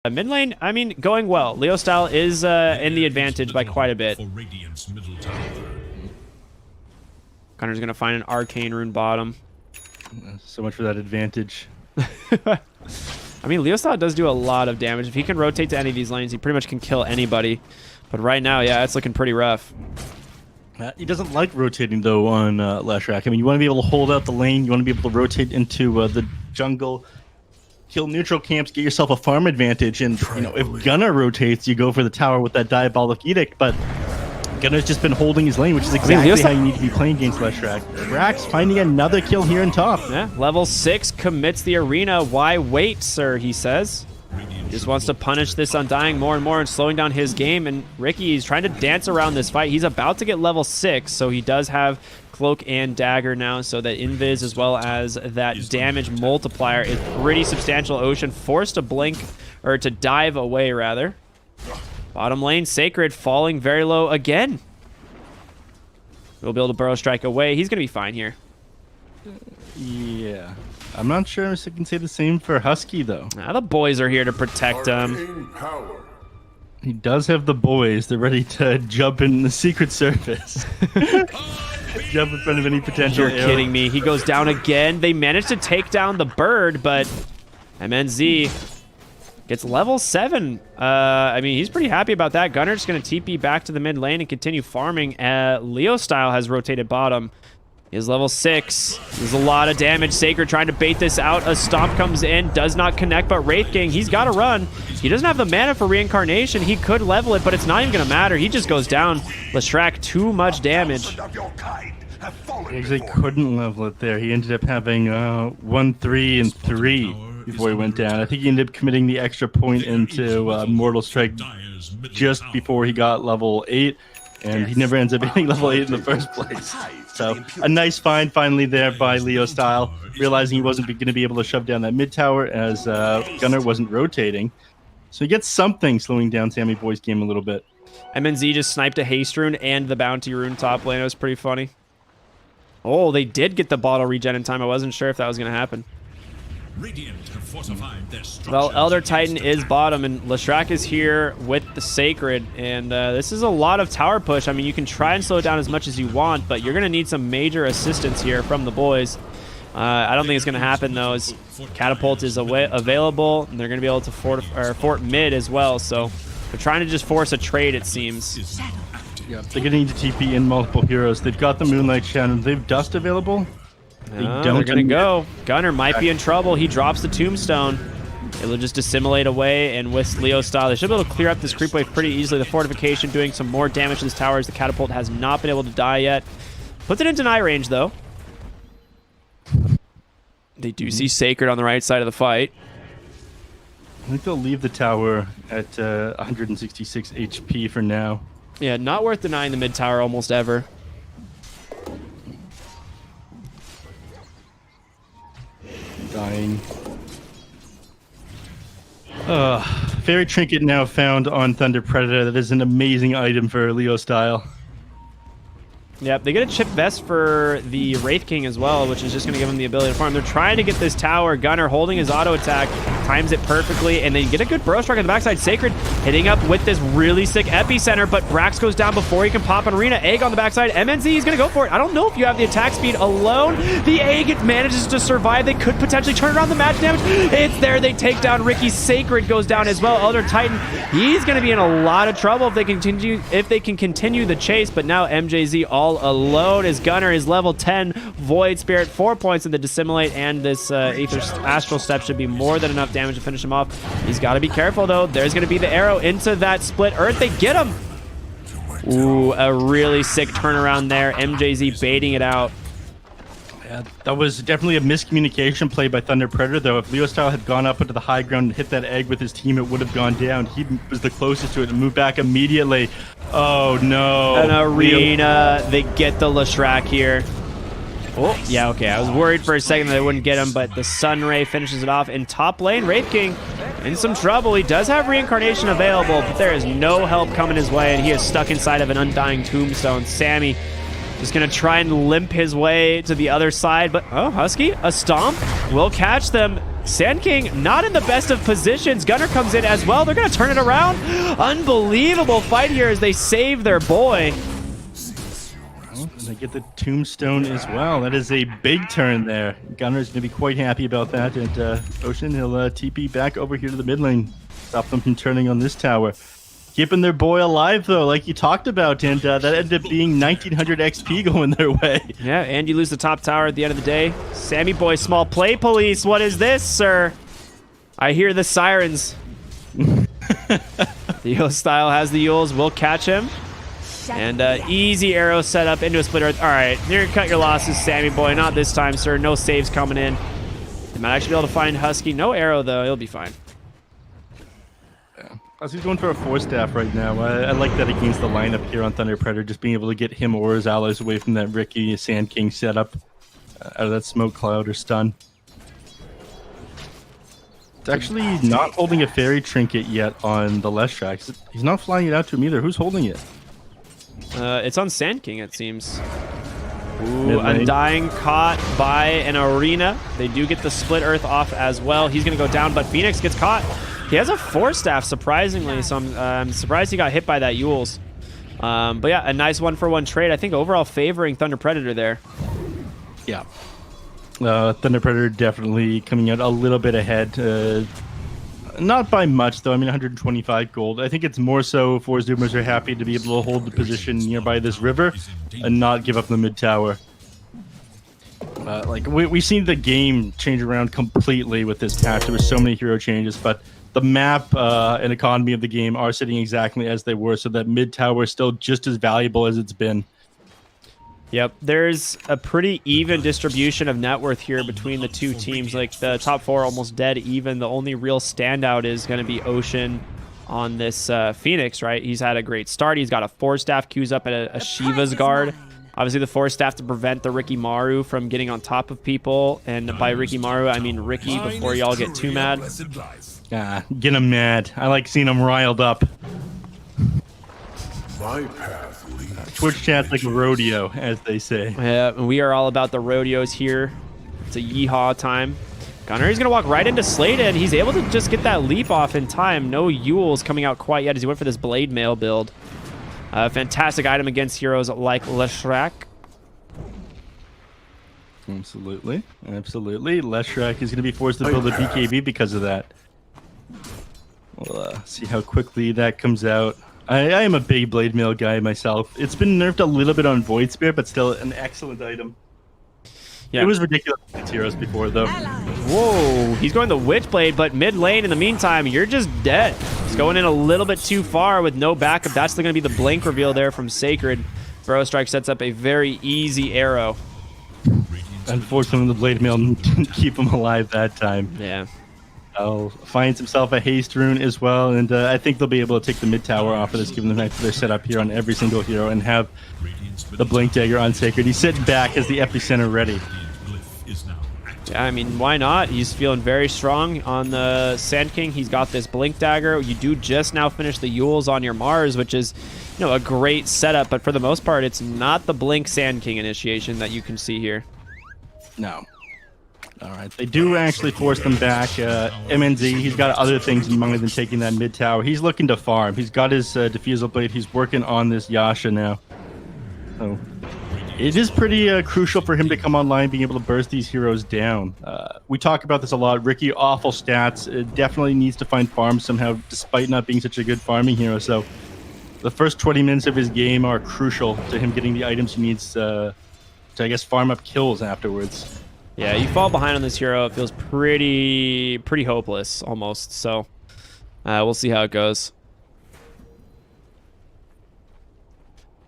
Mid lane, I mean, going well. Leo style is in the advantage by quite a bit. Gunner's gonna find an arcane rune bottom. So much for that advantage. I mean, Leo style does do a lot of damage. If he can rotate to any of these lanes, he pretty much can kill anybody. But right now, yeah, it's looking pretty rough. He doesn't like rotating, though, on Leshrac. I mean, you want to be able to hold out the lane. You want to be able to rotate into the jungle, kill neutral camps, get yourself a farm advantage. And, you know, if Gunner rotates, you go for the tower with that Diabolic Edict. But Gunner's just been holding his lane, which is exactly how you need to be playing against Leshrac. Rax finding another kill here in top. Yeah, level 6 commits the arena. Why wait, sir, he says. He just wants to punish this Undying more and more and slowing down his game. And Ricky, he's trying to dance around this fight. He's about to get level 6, so he does have Cloak and Dagger now, so that Invis as well as that damage multiplier is pretty substantial. Ocean forced to blink, or to dive away, rather. Bottom lane, Sacred falling very low again. We'll be able to Burrow Strike away. He's going to be fine here. Yeah. I'm not sure if I can say the same for Husky, though. Now the boys are here to protect him. He does have the boys. They're ready to jump in the Secret Service. Jump in front of any potential You're kidding me. He goes down again. They managed to take down the bird, but MNZ gets level 7. I mean, he's pretty happy about that. Gunner's going to TP back to the mid lane and continue farming. Leo style has rotated bottom. Is level 6. There's a lot of damage. Sacred trying to bait this out. A stomp comes in, does not connect, but Wraith King, he's got to run. He doesn't have the mana for reincarnation. He could level it, but it's not even going to matter. He just goes down. Leshrac, too much damage. He actually couldn't level it there. He ended up having 1, 3, and 3 before he went down. I think he ended up committing the extra point into Mortal Strike just before he got level 8. And he never ends up hitting level 8 in the first place. So a nice find finally there by Leo style, realizing he wasn't going to be able to shove down that mid tower as Gunner wasn't rotating. So he gets something slowing down Sammy Boy's game a little bit. MNZ just sniped a haste rune and the bounty rune top lane. It was pretty funny. Oh, they did get the bottle regen in time. I wasn't sure if that was going to happen. Well, Elder Titan is bottom, and Leshrac is here with the Sacred, and this is a lot of tower push. I mean, you can try and slow it down as much as you want, but you're going to need some major assistance here from the boys. I don't think it's going to happen, though, as Catapult is available, and they're going to be able to fort mid as well, so they're trying to just force a trade, it seems. Yeah, they're going to need to TP in multiple heroes. They've got the Moonlight Shadow. They have Dust available. They're gonna go. Gunner might be in trouble. He drops the Tombstone. It'll just dissimulate away, and with Leo style, they should be able to clear up this creep wave pretty easily. The fortification doing some more damage to this tower as the Catapult has not been able to die yet. Puts it in deny range, though. They do see Sacred on the right side of the fight. I think they'll leave the tower at 166 HP for now. Yeah, not worth denying the mid tower almost ever. Dying. Fairy Trinket now found on Thunder Predator. That is an amazing item for Leo style. Yep, they get a chip vest for the Wraith King as well, which is just going to give him the ability to farm. They're trying to get this tower. Gunner holding his auto attack, times it perfectly, and they get a good Burrow Strike on the backside. Sacred hitting up with this really sick epicenter, but Brax goes down before he can pop an arena. Egg on the backside. MNZ is going to go for it. I don't know if you have the attack speed alone. The Egg manages to survive. They could potentially turn around the match damage. It's there. They take down Ricky. Sacred goes down as well. Elder Titan, he's going to be in a lot of trouble if they can continue the chase, but now MJZ all alone as Gunner is level 10. Void Spirit, 4 points in the Dissimulate, and this Aether Astral Step should be more than enough damage to finish him off. He's got to be careful, though. There's going to be the arrow into that split earth. They get him. Ooh, a really sick turnaround there. MJZ baiting it out. Yeah, that was definitely a miscommunication play by Thunder Predator, though. If Leo style had gone up into the high ground and hit that egg with his team, it would have gone down. He was the closest to it and moved back immediately. Oh, no. An arena. They get the Leshrac here. Oh, yeah, okay. I was worried for a second that they wouldn't get him, but the Sunray finishes it off in top lane. Wraith King in some trouble. He does have reincarnation available, but there is no help coming his way, and he is stuck inside of an Undying Tombstone. Sammy just going to try and limp his way to the other side, but oh, Husky, a stomp will catch them. Sand King not in the best of positions. Gunner comes in as well. They're going to turn it around. Unbelievable fight here as they save their boy. Well, they get the tombstone as well. That is a big turn there. Gunner's going to be quite happy about that. And Ocean, he'll TP back over here to the mid lane. Stop them from turning on this tower. Keeping their boy alive, though, like you talked about, and that ended up being 1900 XP going their way. Yeah, and you lose the top tower at the end of the day. Sammy boy, small play police. What is this, sir? I hear the sirens. The Yo style has the Yules. We'll catch him. And easy arrow set up into a split earth. All right, you're gonna cut your losses, Sammy boy. Not this time, sir. No saves coming in. They might actually be able to find Husky. No arrow, though. He'll be fine. As he's going for a 4-staff right now. I like that against the lineup here on Thunder Predator, just being able to get him or his allies away from that Ricky Sand King setup, out of that smoke cloud or stun. It's actually not holding a fairy trinket yet on the Leshrac. He's not flying it out to him either. Who's holding it? It's on Sand King, it seems. Ooh, Undying caught by an Arena. They do get the split earth off as well. He's going to go down, but Phoenix gets caught. He has a 4-staff, surprisingly, so I'm surprised he got hit by that Yules. But yeah, a nice 1-for-1 trade. I think overall favoring Thunder Predator there. Yeah. Thunder Predator definitely coming out a little bit ahead. Not by much, though. I mean, 125 gold. I think it's more so for Zoomers are happy to be able to hold the position nearby this river and not give up the mid tower. Like we've seen the game change around completely with this patch. There were so many hero changes, but the map and economy of the game are sitting exactly as they were, so that mid tower is still just as valuable as it's been. Yep, there's a pretty even distribution of net worth here between the two teams. Like the top 4 almost dead even. The only real standout is going to be Ocean on this Phoenix, right? He's had a great start. He's got a 4-staff, queues up at a Shiva's guard. Obviously, the 4-staff to prevent the Ricky Maru from getting on top of people. And by Ricky Maru, I mean Ricky, before y'all get too mad. Get him mad. I like seeing him riled up. My path leads. Twitch chat's like a rodeo, as they say. Yeah, we are all about the rodeos here. It's a yeehaw time. Gunner, he's going to walk right into Slade, and he's able to just get that leap off in time. No Yules coming out quite yet as he went for this Blade Mail build. Fantastic item against heroes like Leshrac. Absolutely. Absolutely. Leshrac is going to be forced to build a BKB because of that. We'll see how quickly that comes out. I am a big Blade Mail guy myself. It's been nerfed a little bit on Void Spear, but still an excellent item. Yeah. It was ridiculous against heroes before, though. Whoa, he's going the Witchblade, but mid lane in the meantime, you're just dead. He's going in a little bit too far with no backup. That's going to be the blink reveal there from Sacred. Burrow Strike sets up a very easy arrow. Unfortunately, the Blade Mail didn't keep him alive that time. Yeah. Finds himself a haste rune as well, and I think they'll be able to take the mid tower off of this, given the fact that they're set up here on every single hero and have the Blink Dagger on Sacred. He's sitting back as the epicenter ready. Yeah, I mean, why not? He's feeling very strong on the Sand King. He's got this Blink Dagger. You do just now finish the Yules on your Mars, which is, you know, a great setup, but for the most part, it's not the Blink Sand King initiation that you can see here. No. All right, they do actually force them back. MNZ, he's got other things in mind than taking that mid tower. He's looking to farm. He's got his Diffusal Blade. He's working on this Yasha now. So it is pretty crucial for him to come online, being able to burst these heroes down. We talk about this a lot. Ricky, awful stats. Definitely needs to find farm somehow, despite not being such a good farming hero. So the first 20 minutes of his game are crucial to him getting the items he needs to, I guess, farm up kills afterwards. Yeah, you fall behind on this hero, it feels pretty hopeless, almost. So, we'll see how it goes.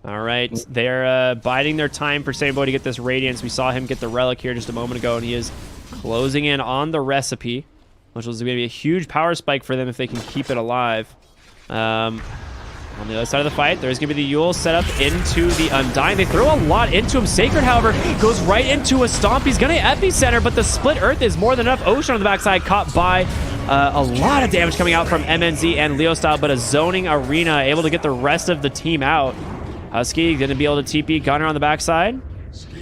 All right, they're biding their time for Sambo to get this Radiance. We saw him get the Relic here just a moment ago, and he is closing in on the Recipe, which was going to be a huge power spike for them if they can keep it alive. On the other side of the fight, there's going to be the Yule set up into the Undying. They throw a lot into him. Sacred, however, goes right into a Stomp. He's going to Epicenter, but the Split Earth is more than enough. Ocean on the backside, caught by a lot of damage coming out from MNZ and Leo Style, but a zoning Arena able to get the rest of the team out. Husky going to be able to TP Gunner on the backside.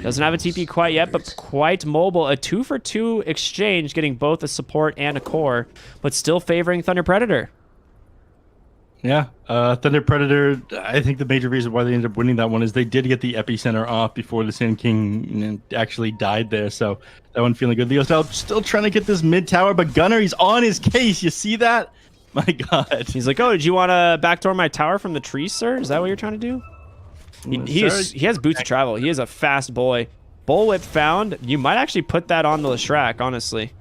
Doesn't have a TP quite yet, but quite mobile. A 2-for-2 exchange, getting both a support and a core, but still favoring Thunder Predator. Yeah, Thunder Predator, I think the major reason why they ended up winning that one is they did get the epicenter off before the Sand King actually died there, so that one feeling good. Leo Style still trying to get this mid tower, but Gunner, he's on his case. You see that? My God. He's like, oh, did you want to backdoor my tower from the trees, sir? Is that what you're trying to do? He has boots of travel. He is a fast boy. Bullwhip found. You might actually put that on the Leshrac, honestly.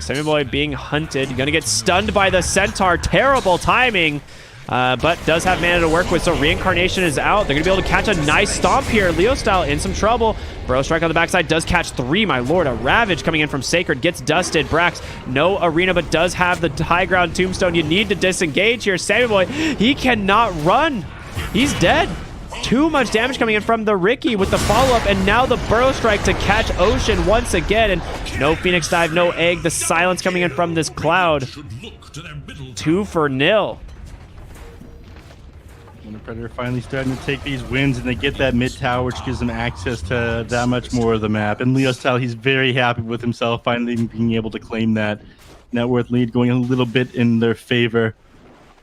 Sammy Boy being hunted. Gonna get stunned by the Centaur. Terrible timing. But does have mana to work with, so Reincarnation is out. They're gonna be able to catch a nice stomp here. Leo Style in some trouble. Bro Strike on the backside does catch 3, my lord. A Ravage coming in from Sacred, gets dusted. Brax, no arena, but does have the high ground tombstone. You need to disengage here. Sammy Boy, he cannot run. He's dead. Too much damage coming in from the Ricky with the follow-up, and now the Burrow Strike to catch Ocean once again, and no Phoenix Dive, no Egg. The silence coming in from this Cloud. 2-for-0. Thunder Predator finally starting to take these wins, and they get that mid tower, which gives them access to that much more of the map. And Leo Style, he's very happy with himself, finally being able to claim that net worth lead, going a little bit in their favor,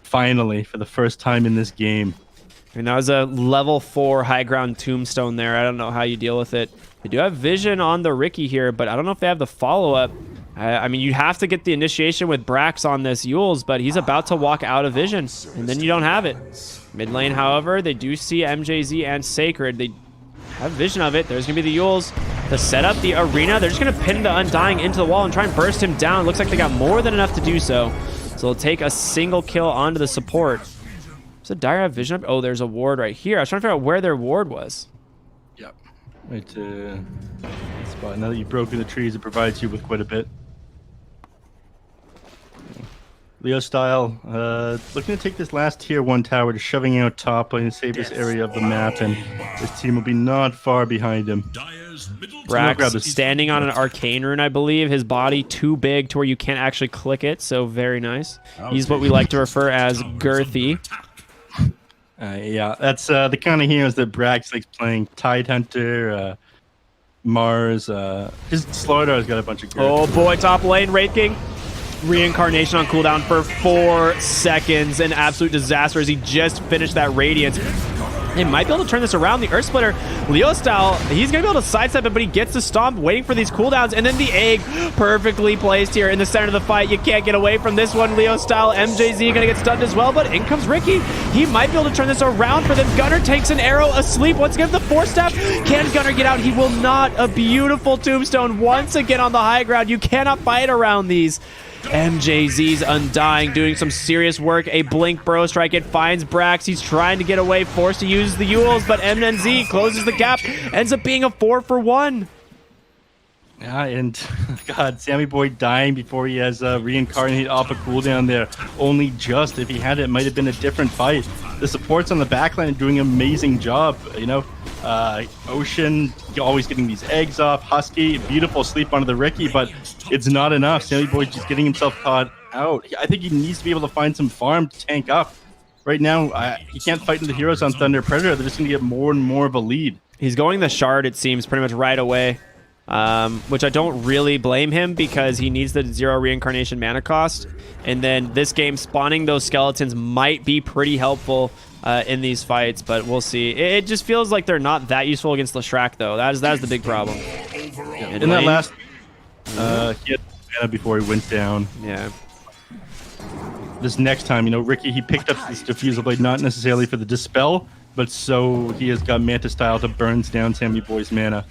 finally, for the first time in this game. And that was a level 4 high ground tombstone there. I don't know how you deal with it. They do have vision on the Ricky here, but I don't know if they have the follow-up. I mean, you have to get the initiation with Brax on this Yules, but he's about to walk out of vision, and then you don't have it. Mid lane, however, they do see MJZ and Sacred. They have vision of it. There's going to be the Yules to set up the arena. They're just going to pin the Undying into the wall and try and burst him down. Looks like they got more than enough to do so. So they'll take a single kill onto the support. So Dire have vision up? Oh, there's a ward right here. I was trying to figure out where their ward was. Yep. Right spot. Now that you've broken the trees, it provides you with quite a bit. Leo Style, looking to take this last tier 1 tower, just shoving out top lane to save this area of the map, and this team will be not far behind him. Brax standing on an arcane rune, I believe. His body too big to where you can't actually click it, so very nice. He's what we like to refer as girthy. Yeah, that's the kind of heroes that Brax likes playing. Tidehunter, Mars, his Slardar got a bunch of girth. Oh boy, top lane, Wraith King. Reincarnation on cooldown for 4 seconds. An absolute disaster as he just finished that Radiance. They might be able to turn this around. The Earth Splitter, Leo Style, he's going to be able to sidestep it, but he gets the stomp, waiting for these cooldowns, and then the Egg perfectly placed here in the center of the fight. You can't get away from this one. Leo Style, MJZ going to get stunned as well, but in comes Ricky. He might be able to turn this around for them. Gunner takes an arrow asleep. Once again, the Force Staff. Can Gunner get out? He will not. A beautiful tombstone once again on the high ground. You cannot fight around these. MJZ's Undying doing some serious work. A blink Burrow Strike. It finds Brax. He's trying to get away, forced to use the Yules, but MNZ closes the gap. Ends up being a 4-for-1. Yeah, and God, Sammy Boy dying before he has reincarnated off a cooldown there. Only just. If he had it, might have been a different fight. The supports on the backline are doing an amazing job. You know, Ocean always getting these eggs off. Husky, beautiful sleep onto the Ricky, but it's not enough. Sammy Boy just getting himself caught out. I think he needs to be able to find some farm to tank up. Right now, he can't fight into the heroes on Thunder Predator. They're just going to get more and more of a lead. He's going the Shard, it seems, pretty much right away. Which I don't really blame him because he needs the 0 reincarnation mana cost. And then this game, spawning those skeletons might be pretty helpful in these fights, but we'll see. It just feels like they're not that useful against Leshrac, though. That is the big problem. Yeah. In that last, he had mana before he went down. Yeah. This next time, you know, Ricky, he picked up this Diffusal Blade not necessarily for the Dispel, but so he has got Manta Style to burns down Sammy Boy's mana.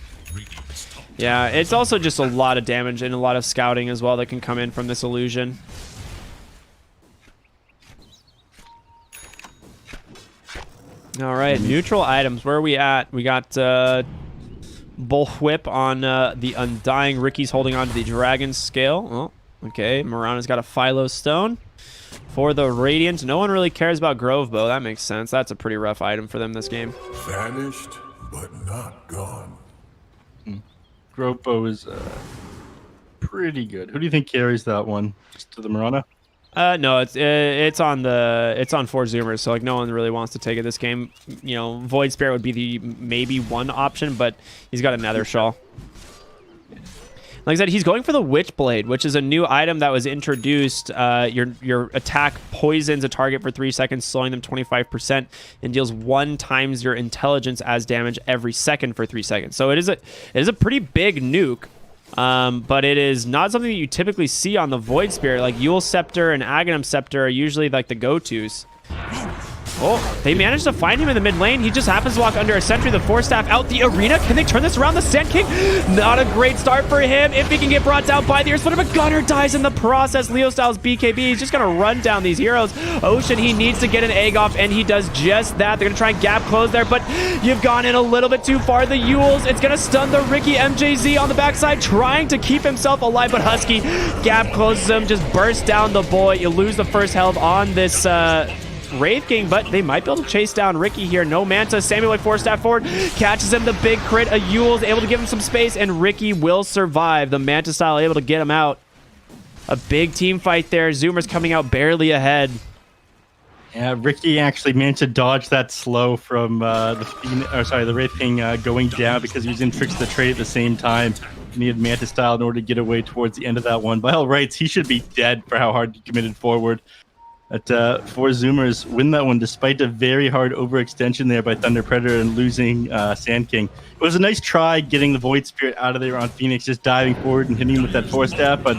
Yeah, it's also just a lot of damage and a lot of scouting as well that can come in from this illusion. All right, neutral items. Where are we at? We got Bullwhip on the Undying. Ricky's holding on to the Dragon Scale. Oh, okay. Marana's got a Philo Stone. For the Radiant, no one really cares about Grove Bow. That makes sense. That's a pretty rough item for them this game. Vanished, but not gone. Grove Bow is pretty good. Who do you think carries that one? Just to the Marana? No, it's on four Zoomers, so like no one really wants to take it this game. You know, Void Spirit would be the maybe one option, but he's got a Nether Shawl. Like I said, he's going for the Witchblade, which is a new item that was introduced. Your attack poisons a target for 3 seconds, slowing them 25%, and deals 1 times your intelligence as damage every second for 3 seconds. So it is a pretty big nuke, but it is not something that you typically see on the Void Spirit. Like Yule Scepter and Aghanim Scepter are usually like the go-tos. Oh, they managed to find him in the mid lane. He just happens to walk under a sentry. The Force Staff out the arena. Can they turn this around? The Sand King, not a great start for him. If he can get brought down by the Earth Splitter, but Gunner dies in the process. Leo Styles BKB. He's just going to run down these heroes. Ocean, he needs to get an egg off, and he does just that. They're going to try and gap close there, but you've gone in a little bit too far. The Yules, it's going to stun the Ricky MJZ on the backside, trying to keep himself alive, but Husky gap closes him, just bursts down the boy. You lose the first health on this Wraith King, but they might be able to chase down Ricky here. No Manta. Samuel Force Staff forward, catches him. The big crit. A Yule's able to give him some space, and Ricky will survive. The Manta style able to get him out. A big team fight there. Zoomer's coming out barely ahead. Yeah, Ricky actually managed to dodge that slow from the Wraith King going down because he was in Tricks of the Trade at the same time. He needed Manta style in order to get away towards the end of that one. By all rights, he should be dead for how hard he committed forward. But four Zoomers win that one despite a very hard overextension there by Thunder Predator and losing Sand King. It was a nice try getting the Void Spirit out of there on Phoenix, just diving forward and hitting him with that Force Staff, but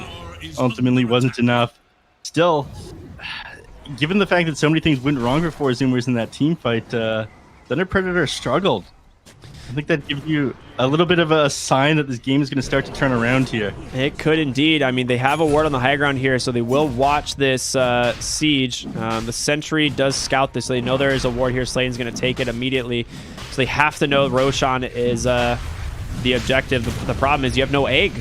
ultimately wasn't enough. Still, given the fact that so many things went wrong for four Zoomers in that team fight, Thunder Predator struggled. I think that gives you a little bit of a sign that this game is going to start to turn around here. It could indeed. I mean, they have a ward on the high ground here, so they will watch this siege. The sentry does scout this, so they know there is a ward here. Slane's going to take it immediately. So they have to know Roshan is the objective. The problem is you have no egg.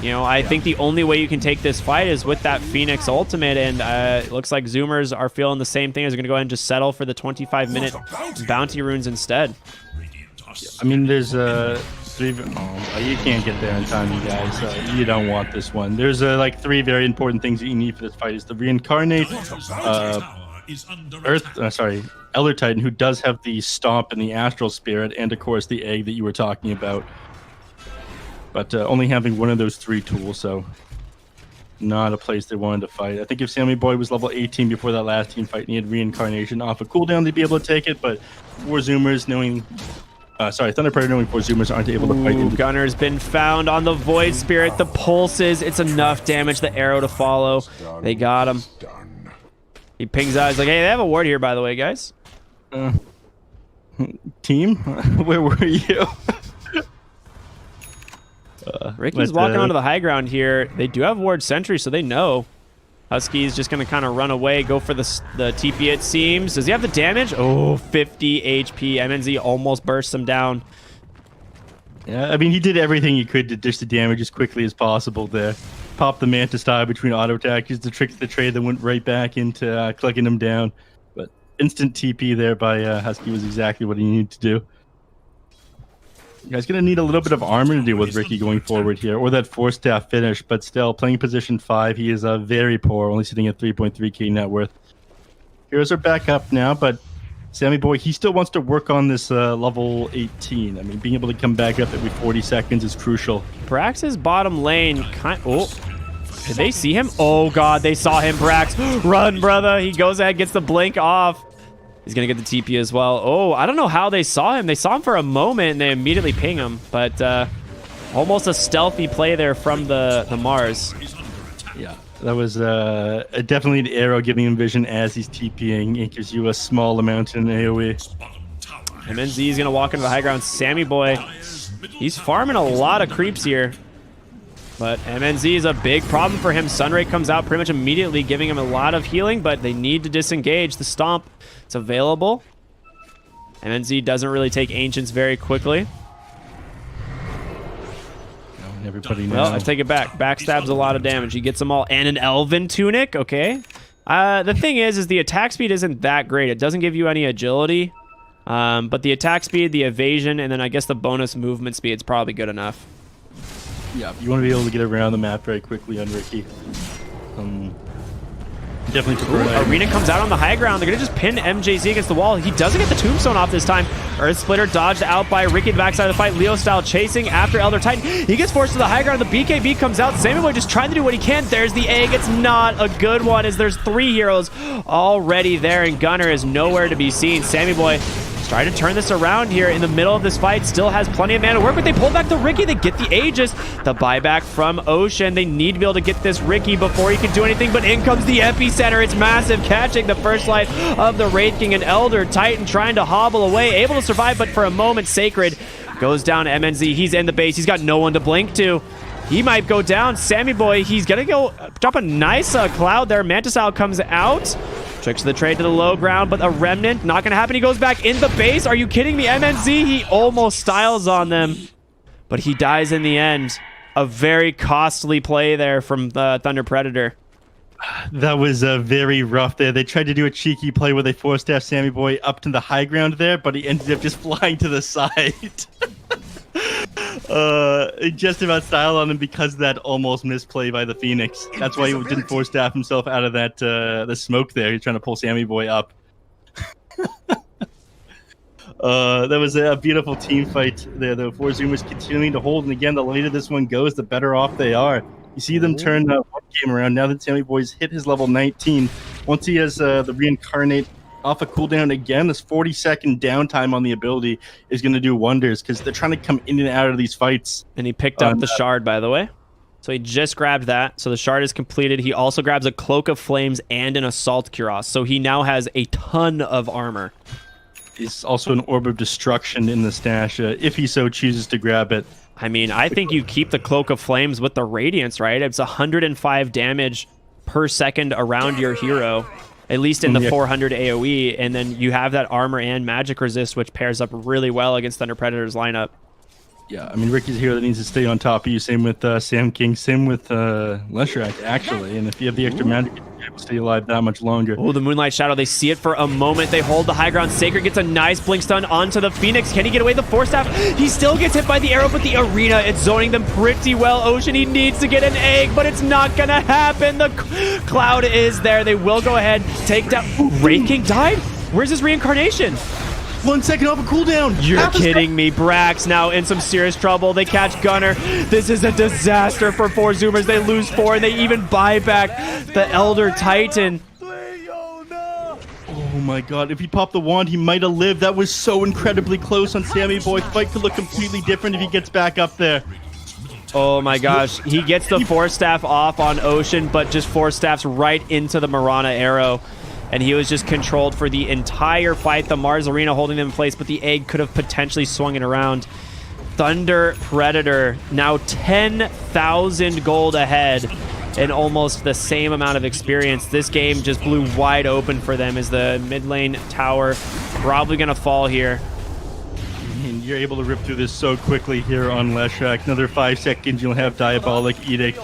You know, I think the only way you can take this fight is with that Phoenix ultimate, and it looks like Zoomers are feeling the same thing. They're going to go ahead and just settle for the 25-minute bounty runes instead. I mean, there's three. Oh, you can't get there in time, you guys. You don't want this one. There's like 3 very important things that you need for this fight: is the reincarnate, Elder Titan, who does have the stomp and the astral spirit, and of course the egg that you were talking about. But only having one of those 3 tools, so not a place they wanted to fight. I think if Sammy Boy was level 18 before that last team fight and he had reincarnation off a cooldown, they'd be able to take it. But four Zoomers knowing. Thunder Predator knowing four Zoomers aren't able to fight. Gunner's been found on the Void Spirit. The pulses, it's enough damage. The arrow to follow. They got him. He pings out. He's like, hey, they have a ward here, by the way, guys. Team? Where were you? Ricky's walking onto the high ground here. They do have ward sentry, so they know. Husky's just going to kind of run away, go for the TP, it seems. Does he have the damage? Oh, 50 HP. MNZ almost bursts him down. Yeah, I mean, he did everything he could to dish the damage as quickly as possible there. Popped the Manta style between auto attack, used the Trick of the Trade that went right back into clicking him down. But instant TP there by Husky was exactly what he needed to do. You guys going to need a little bit of armor to deal with Ricky going forward here, or that Force Staff finish, but still, playing position 5, he is very poor, only sitting at 3.3k net worth. Heroes are back up now, but Sammy Boy, he still wants to work on this level 18. I mean, being able to come back up every 40 seconds is crucial. Brax's bottom lane, did they see him? Oh god, they saw him, Brax. Run, brother. He goes ahead, gets the blink off. He's going to get the TP as well. Oh, I don't know how they saw him. They saw him for a moment, and they immediately ping him. But almost a stealthy play there from the Mars. Yeah, that was definitely an arrow giving him vision as he's TPing. It gives you a small amount in AoE. MNZ is going to walk into the high ground. Sammy Boy, he's farming a lot of creeps here. But MNZ is a big problem for him. Sunray comes out pretty much immediately, giving him a lot of healing, but they need to disengage. The Stomp, it's available. MNZ doesn't really take Ancients very quickly. Everybody knows. Well, I take it back. Backstab's a lot of damage. He gets them all. And an Elven Tunic, okay. The thing is the attack speed isn't that great. It doesn't give you any agility. But the attack speed, the evasion, and then I guess the bonus movement speed is probably good enough. Yeah, you want to be able to get around the map very quickly on Ricky. definitely prefer Arena comes out on the high ground. They're going to just pin MJZ against the wall. He doesn't get the tombstone off this time. Earth Splitter dodged out by Ricky at the backside of the fight. Leo style chasing after Elder Titan. He gets forced to the high ground. The BKB comes out. Sammy Boy just trying to do what he can. There's the egg. It's not a good one as there's 3 heroes already there, and Gunner is nowhere to be seen. Sammy Boy trying to turn this around here in the middle of this fight. Still has plenty of mana to work with. They pull back the Ricky. They get the Aegis. The buyback from Ocean. They need to be able to get this Ricky before he can do anything, but in comes the Epicenter. It's massive, catching the first life of the Wraith King, and Elder Titan trying to hobble away. Able to survive, but for a moment, Sacred goes down. MNZ, he's in the base. He's got no one to blink to. He might go down. Sammy Boy, he's going to go drop a nice cloud there. Mantisile comes out. Tricks the trade to the low ground, but a remnant, not going to happen. He goes back in the base. Are you kidding me? MNZ, he almost styles on them, but he dies in the end. A very costly play there from the Thunder Predator. That was very rough there. They tried to do a cheeky play where they forced Sammy Boy up to the high ground there, but he ended up just flying to the side. Just about styled on him because of that almost misplay by the Phoenix. That's why he didn't force staff himself out of that the smoke there. He's trying to pull Sammy Boy up. That was a beautiful team fight there. The 4 Zoomers continuing to hold, and again, the later this one goes, the better off they are. You see them turn one game around now that Sammy Boy's hit his level 19. Once he has the reincarnate off a cooldown again, this 40-second downtime on the ability is going to do wonders because they're trying to come in and out of these fights. And he picked up the shard, by the way. So he just grabbed that. So the shard is completed. He also grabs a Cloak of Flames and an Assault Cuirass. So he now has a ton of armor. He's also an Orb of Destruction in the stash if he so chooses to grab it. I mean, I think you keep the Cloak of Flames with the Radiance, right? It's 105 damage per second around your hero, at least in the 400 AoE, and then you have that armor and magic resist, which pairs up really well against Thunder Predator's lineup. Yeah, I mean, Ricky's a hero that needs to stay on top of you. Same with Sam King. Same with Leshrac, actually. And if you have the extra magic, you'll be able to stay alive that much longer. Oh, the Moonlight Shadow. They see it for a moment. They hold the high ground. Sacred gets a nice blink stun onto the Phoenix. Can he get away the Force Staff? He still gets hit by the arrow, but the Arena, it's zoning them pretty well. Ocean, he needs to get an egg, but it's not going to happen. The cloud is there. They will go ahead, take down. Ooh, Wraith King died? Where's his reincarnation? 1 second off a cooldown. You're kidding me. Brax now in some serious trouble. They catch Gunner. This is a disaster for 4 Zoomers. They lose 4, and they even buy back the Elder Titan. Oh my god, if he popped the wand, he might have lived. That was so incredibly close on Sammy Boy. Fight could look completely different if he gets back up there. Oh my gosh. He gets the Force Staff off on Ocean, but just Force Staffs right into the Marana arrow. And he was just controlled for the entire fight. The Mars Arena holding them in place, but the egg could have potentially swung it around. Thunder Predator now 10,000 gold ahead and almost the same amount of experience. This game just blew wide open for them as the mid lane tower probably going to fall here. And you're able to rip through this so quickly here on Leshrac. Another 5 seconds, you'll have Diabolic Edict.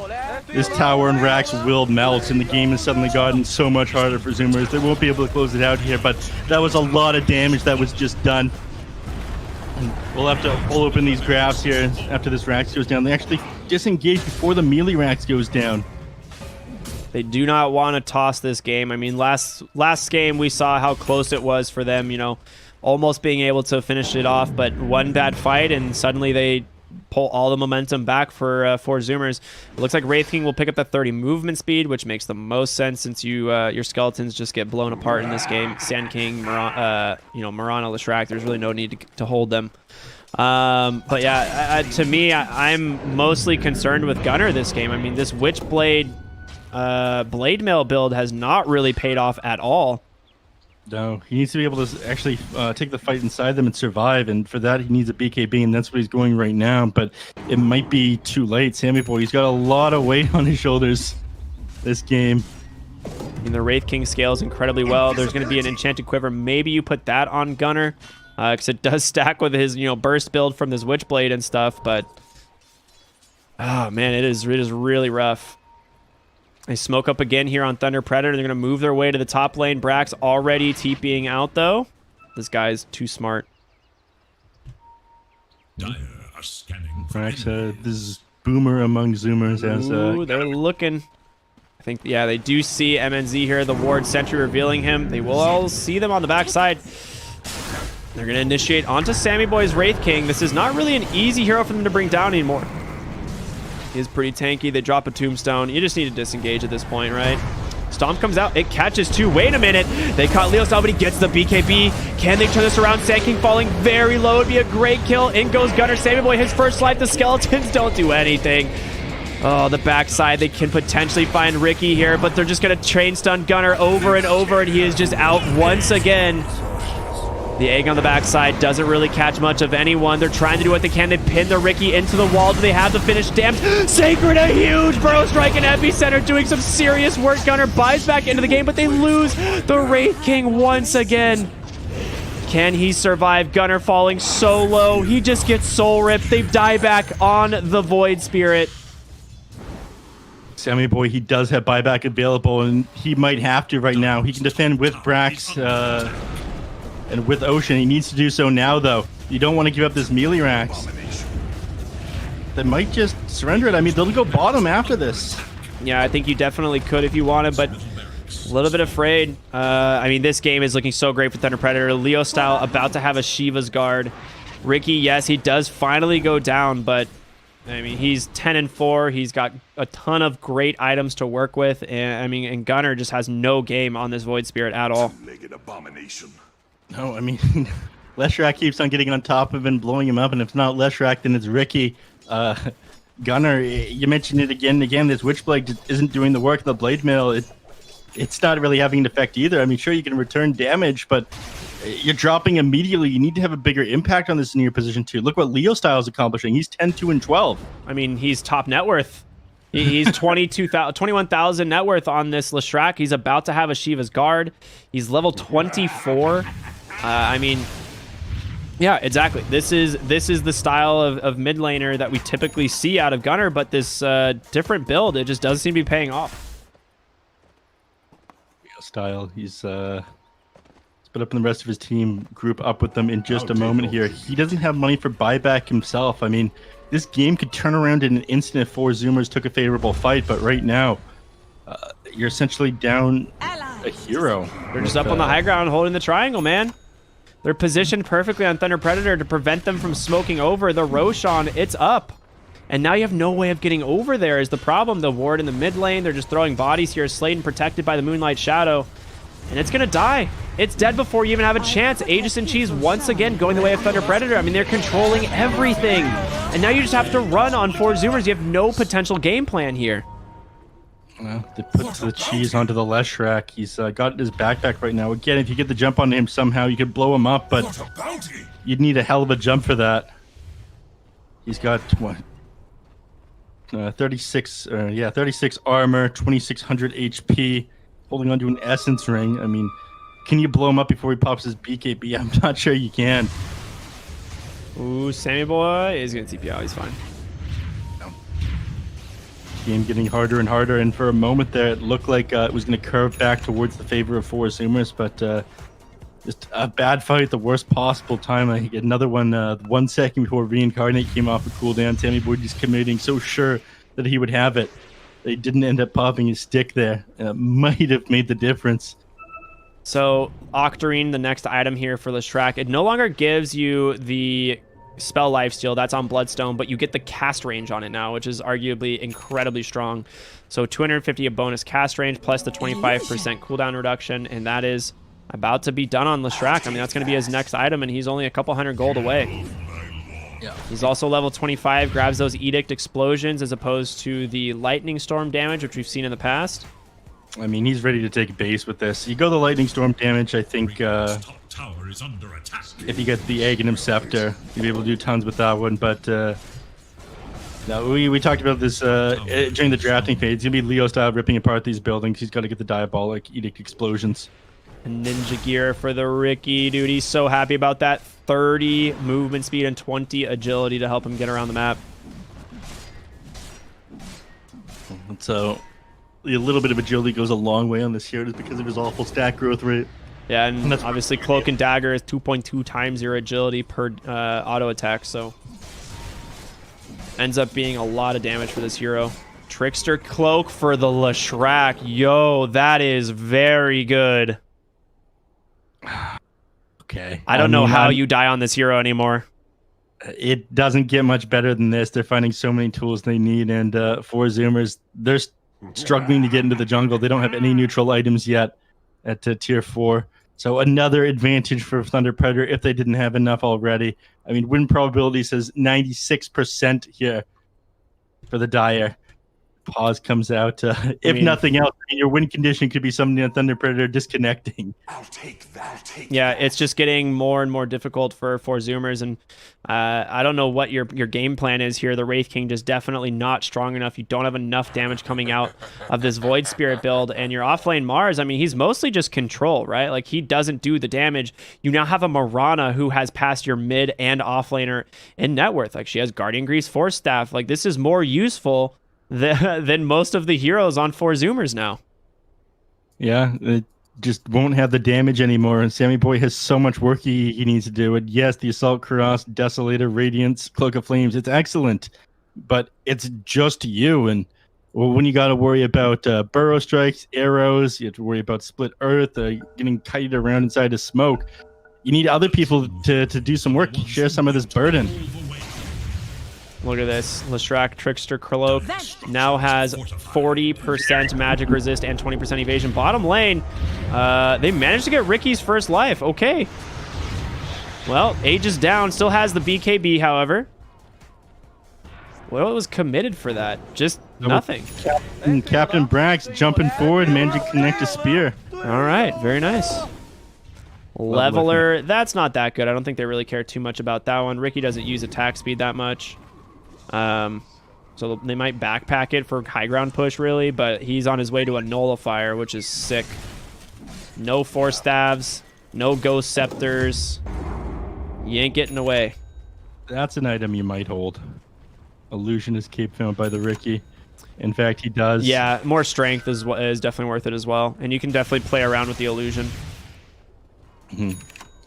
This tower and racks will melt, and the game has suddenly gotten so much harder for Zoomers. They won't be able to close it out here, but that was a lot of damage that was just done. And we'll have to pull open these graphs here after this Rax goes down. They actually disengage before the melee Rax goes down. They do not want to toss this game. I mean, last game we saw how close it was for them, you know, almost being able to finish it off, but one bad fight and suddenly they pull all the momentum back for Zoomers. It looks like Wraith King will pick up that 30 movement speed, which makes the most sense since your skeletons just get blown apart in this game. Sand King, Marana, Leshrac, there's really no need to hold them. But yeah, to me, I'm mostly concerned with Gunner this game. I mean, this Witchblade Blade Mail build has not really paid off at all. No, he needs to be able to actually take the fight inside them and survive, and for that he needs a BKB, and that's what he's going right now, but it might be too late. Sammy Boy, he's got a lot of weight on his shoulders this game. And the Wraith King scales incredibly well. There's going to be an Enchanted Quiver. Maybe you put that on Gunner, because it does stack with his burst build from this Witchblade and stuff, but oh man, it is really rough. They smoke up again here on Thunder Predator. They're going to move their way to the top lane. Brax already TPing out, though. This guy's too smart. Brax, this is boomer among Zoomers. Ooh, they're looking. I think, yeah, they do see MNZ here. The ward sentry revealing him. They will all see them on the backside. They're going to initiate onto Sammy Boy's Wraith King. This is not really an easy hero for them to bring down anymore. He is pretty tanky. They drop a tombstone. You just need to disengage at this point, right? Stomp comes out. It catches too. Wait a minute. They caught Leo Style, but he gets the BKB. Can they turn this around? Sand King falling very low. It'd be a great kill. In goes Gunner. Sammy Boy, his first life. The skeletons don't do anything. Oh, the backside. They can potentially find Ricky here, but they're just going to chain stun Gunner over and over, and he is just out once again. The egg on the backside doesn't really catch much of anyone. They're trying to do what they can. They pin the Ricky into the wall. Do they have the finish? Damn. Sacred, a huge burrow strike in epicenter, doing some serious work. Gunner buys back into the game, but they lose the Wraith King once again. Can he survive? Gunner falling so low. He just gets soul ripped. They die back on the Void Spirit. Sammy Boy, he does have buyback available, and he might have to right now. He can defend with Brax and with Ocean. He needs to do so now, though. You don't want to give up this melee racks. They might just surrender it. I mean, they'll go bottom after this. Yeah, I think you definitely could if you wanted, but a little bit afraid. I mean, this game is looking so great for Thunder Predator. Leo Style about to have a Shiva's Guard. Ricky, yes, he does finally go down, but I mean, he's 10-4. He's got a ton of great items to work with, and I mean, and Gunner just has no game on this Void Spirit at all. Two-legged abomination. No, I mean, Leshrac keeps on getting on top of him and blowing him up, and if it's not Leshrac, then it's Ricky. Gunner, you mentioned it again and again, this Witchblade isn't doing the work. The Blade Mail, it's not really having an effect either. I mean, sure, you can return damage, but you're dropping immediately. You need to have a bigger impact on this in your position, too. Look what Leo Style is accomplishing. He's 10-2-12. I mean, he's top net worth. He's 21,000 net worth on this Leshrac. He's about to have a Shiva's Guard. He's level 24. I mean, yeah, exactly. This is the style of mid laner that we typically see out of Gunner, but this different build, it just doesn't seem to be paying off. Style, he's split up in the rest of his team, group up with them in just a moment here. He doesn't have money for buyback himself. I mean, this game could turn around in an instant if 4 Zoomers took a favorable fight, but right now, you're essentially down a hero. They're just up on the high ground holding the triangle, man. They're positioned perfectly on Thunder Predator to prevent them from smoking over. The Roshan, it's up. And now you have no way of getting over there is the problem. The ward in the mid lane, they're just throwing bodies here. Sladen protected by the Moonlight Shadow. And it's going to die. It's dead before you even have a chance. Aegis and Cheese once again going the way of Thunder Predator. I mean, they're controlling everything. And now you just have to run on 4 Zoomers. You have no potential game plan here. Well, they put the cheese onto the Leshrac. He's got his backpack right now. Again, if you get the jump on him somehow, you could blow him up, but you'd need a hell of a jump for that. He's got, what? 36 armor, 2,600 HP, holding onto an Essence Ring. I mean, can you blow him up before he pops his BKB? I'm not sure you can. Ooh, Sammy Boy is going to TP out. He's fine. Game getting harder and harder, and for a moment there, it looked like it was going to curve back towards the favor of 4 Zoomers, but just a bad fight at the worst possible time. I get another one 1 second before Reincarnate came off a cooldown. Sammy Boy just committing, so sure that he would have it. They didn't end up popping his stick there. Might have made the difference. So, Octarine, the next item here for Leshrac, it no longer gives you the spell lifesteal. That's on Bloodstone, but you get the cast range on it now, which is arguably incredibly strong. So 250 of bonus cast range plus the 25% cooldown reduction, and that is about to be done on Leshrac. I mean, that's going to be his next item, and he's only a couple hundred gold away. Yeah. He's also level 25, grabs those Edict explosions as opposed to the Lightning Storm damage, which we've seen in the past. I mean, he's ready to take base with this. You go the Lightning Storm damage, I think if you get the Aghanim Scepter, you'll be able to do tons with that one, but no, we talked about this during the drafting phase. It's going to be Leo Style ripping apart these buildings. He's got to get the Diabolic Edict explosions. And Ninja Gear for the Ricky, dude. He's so happy about that. 30 movement speed and 20 agility to help him get around the map. So a little bit of agility goes a long way on this hero just because of his awful stat growth rate. Yeah, and obviously Cloak and Dagger is 2.2 times your agility per auto attack, so ends up being a lot of damage for this hero. Trickster Cloak for the Leshrac. Yo, that is very good. Okay. I don't know how you die on this hero anymore. It doesn't get much better than this. They're finding so many tools they need, and for Zoomers, they're struggling to get into the jungle. They don't have any neutral items yet at tier 4. So another advantage for Thunder Predator if they didn't have enough already. I mean, win probability says 96% here for the Dire. Pause comes out. If nothing else, your win condition could be something that Thunder Predator disconnecting. I'll take that. Yeah, it's just getting more and more difficult for Zoomers, and I don't know what your game plan is here. The Wraith King just definitely not strong enough. You don't have enough damage coming out of this Void Spirit build, and your offlane Mars, I mean, he's mostly just control, right? Like, he doesn't do the damage. You now have a Mirana who has passed your mid and offlaner in net worth. Like, she has Guardian Grease, Force Staff. Like, this is more useful than most of the heroes on 4 Zoomers now. Yeah, it just won't have the damage anymore. And Sammy Boy has so much work he needs to do. And yes, the Assault Cuirass, Desolator, Radiance, Cloak of Flames, it's excellent. But it's just you. And when you got to worry about burrow strikes, arrows, you have to worry about split earth, getting kited around inside of smoke. You need other people to do some work, share some of this burden. Look at this. Leshrac Trickster Cloak now has 40% magic resist and 20% evasion. Bottom lane, they managed to get Ricky's first life. Okay. Well, Age is down. Still has the BKB, however. What was committed for that? Just nothing. Captain Brax jumping forward, managed to connect a spear. All right. Very nice. Leveler, that's not that good. I don't think they really care too much about that one. Ricky doesn't use attack speed that much. So they might backpack it for high ground push, really, but he's on his way to a nullifier, which is sick. No Force Staves, no Ghost Scepters. You ain't getting away. That's an item you might hold. Illusionist Cape found by the Ricky. In fact, he does. Yeah, more strength is definitely worth it as well, and you can definitely play around with the illusion.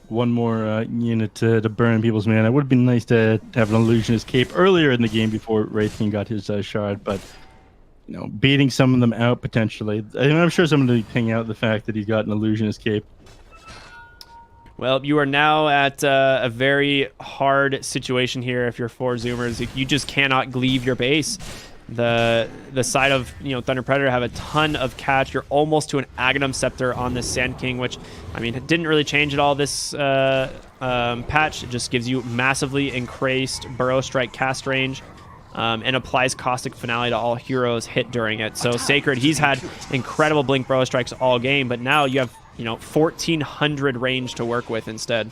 One more unit to burn people's mana. It would have been nice to have an Illusionist Cape earlier in the game before Wraith King got his shard, but beating some of them out potentially. I mean, I'm sure someone will hang out the fact that he's got an Illusionist Cape. Well, you are now at a very hard situation here if you're 4 Zoomers. You just cannot leave your base. The side of Thunder Predator have a ton of catch. You're almost to an Aghanim Scepter on this Sand King, which, I mean, it didn't really change at all this patch. It just gives you massively increased Burrow Strike cast range and applies Caustic Finale to all heroes hit during it. So Sacred, he's had incredible Blink Burrow Strikes all game, but now you have 1,400 range to work with instead.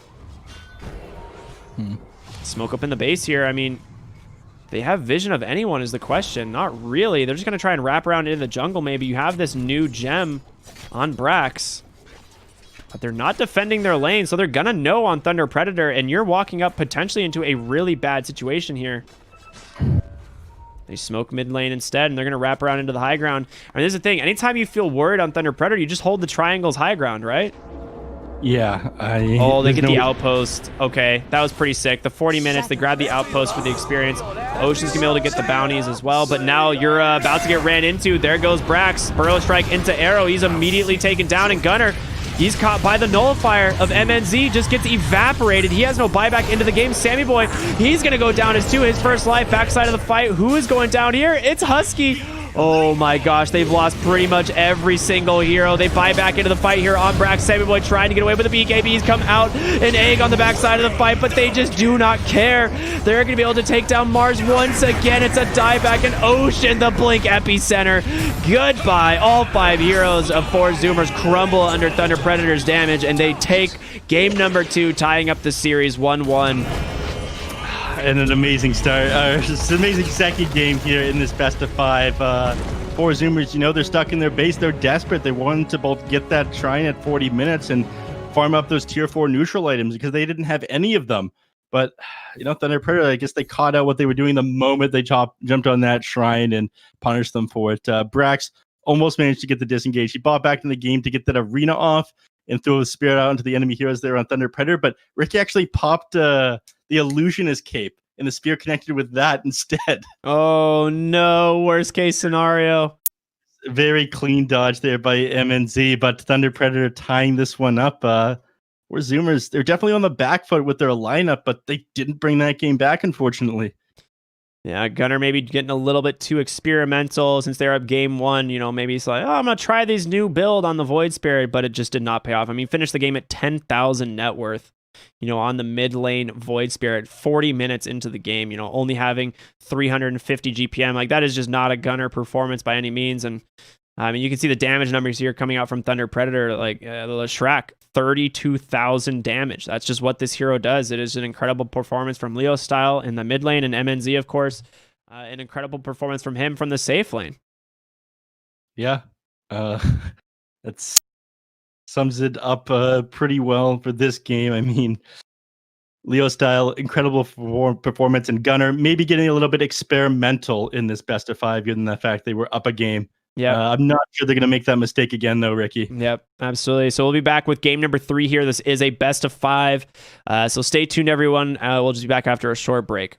Smoke up in the base here. I mean, they have vision of anyone is the question. Not really. They're just going to try and wrap around into the jungle maybe. You have this new gem on Brax, but they're not defending their lane, so they're going to know on Thunder Predator, and you're walking up potentially into a really bad situation here. They smoke mid lane instead, and they're going to wrap around into the high ground. I mean, this is the thing. Anytime you feel worried on Thunder Predator, you just hold the triangle's high ground, right? Yeah. Oh, they get the outpost. Okay, that was pretty sick. The 40 minutes, they grab the outpost for the experience. Ocean's going to be able to get the bounties as well, but now you're about to get ran into. There goes Brax. Burrow Strike into Arrow. He's immediately taken down, and Gunner, he's caught by the nullifier of MNZ, just gets evaporated. He has no buyback into the game. Sammy Boy, he's going to go down as two. His first life, backside of the fight. Who is going down here? It's Husky. Oh my gosh, they've lost pretty much every single hero. They buy back into the fight here on Brax. Sammy Boy trying to get away with the BKBs, come out an egg on the backside of the fight, but they just do not care. They're going to be able to take down Mars once again. It's a dieback, and Ocean, the Blink epicenter. Goodbye. All 5 heroes of 4 Zoomers crumble under Thunder Predator's damage, and they take game number 2, tying up the series 1-1. And an amazing start. It's an amazing second game here in this best of 5. 4 Zoomers, they're stuck in their base. They're desperate. They wanted to both get that shrine at 40 minutes and farm up those tier 4 neutral items because they didn't have any of them. But, Thunder Predator, I guess they caught out what they were doing the moment they jumped on that shrine and punished them for it. Brax almost managed to get the disengage. He bought back in the game to get that arena off and throw the spirit out into the enemy heroes there on Thunder Predator. But Ricky actually popped the Illusionist Cape and the spear connected with that instead. Oh no, worst case scenario. Very clean dodge there by MNZ, but Thunder Predator tying this one up. We're Zoomers. They're definitely on the back foot with their lineup, but they didn't bring that game back, unfortunately. Yeah, Gunner maybe getting a little bit too experimental since they're up game one. Maybe he's like, oh, I'm going to try this new build on the Void Spirit, but it just did not pay off. I mean, finished the game at 10,000 net worth, on the mid lane Void Spirit, 40 minutes into the game, only having 350 GPM. Like, that is just not a Gunner performance by any means. And I mean, you can see the damage numbers here coming out from Thunder Predator, like the Shrek, 32,000 damage. That's just what this hero does. It is an incredible performance from Leo Style in the mid lane and MNZ, of course. An incredible performance from him from the safe lane. Yeah, that sums it up pretty well for this game. I mean, Leo Style, incredible performance, and Gunner maybe getting a little bit experimental in this best of 5, given the fact they were up a game. Yeah, I'm not sure they're going to make that mistake again, though, Ricky. Yep, absolutely. So we'll be back with game number 3 here. This is a best of 5. So stay tuned, everyone. We'll just be back after a short break.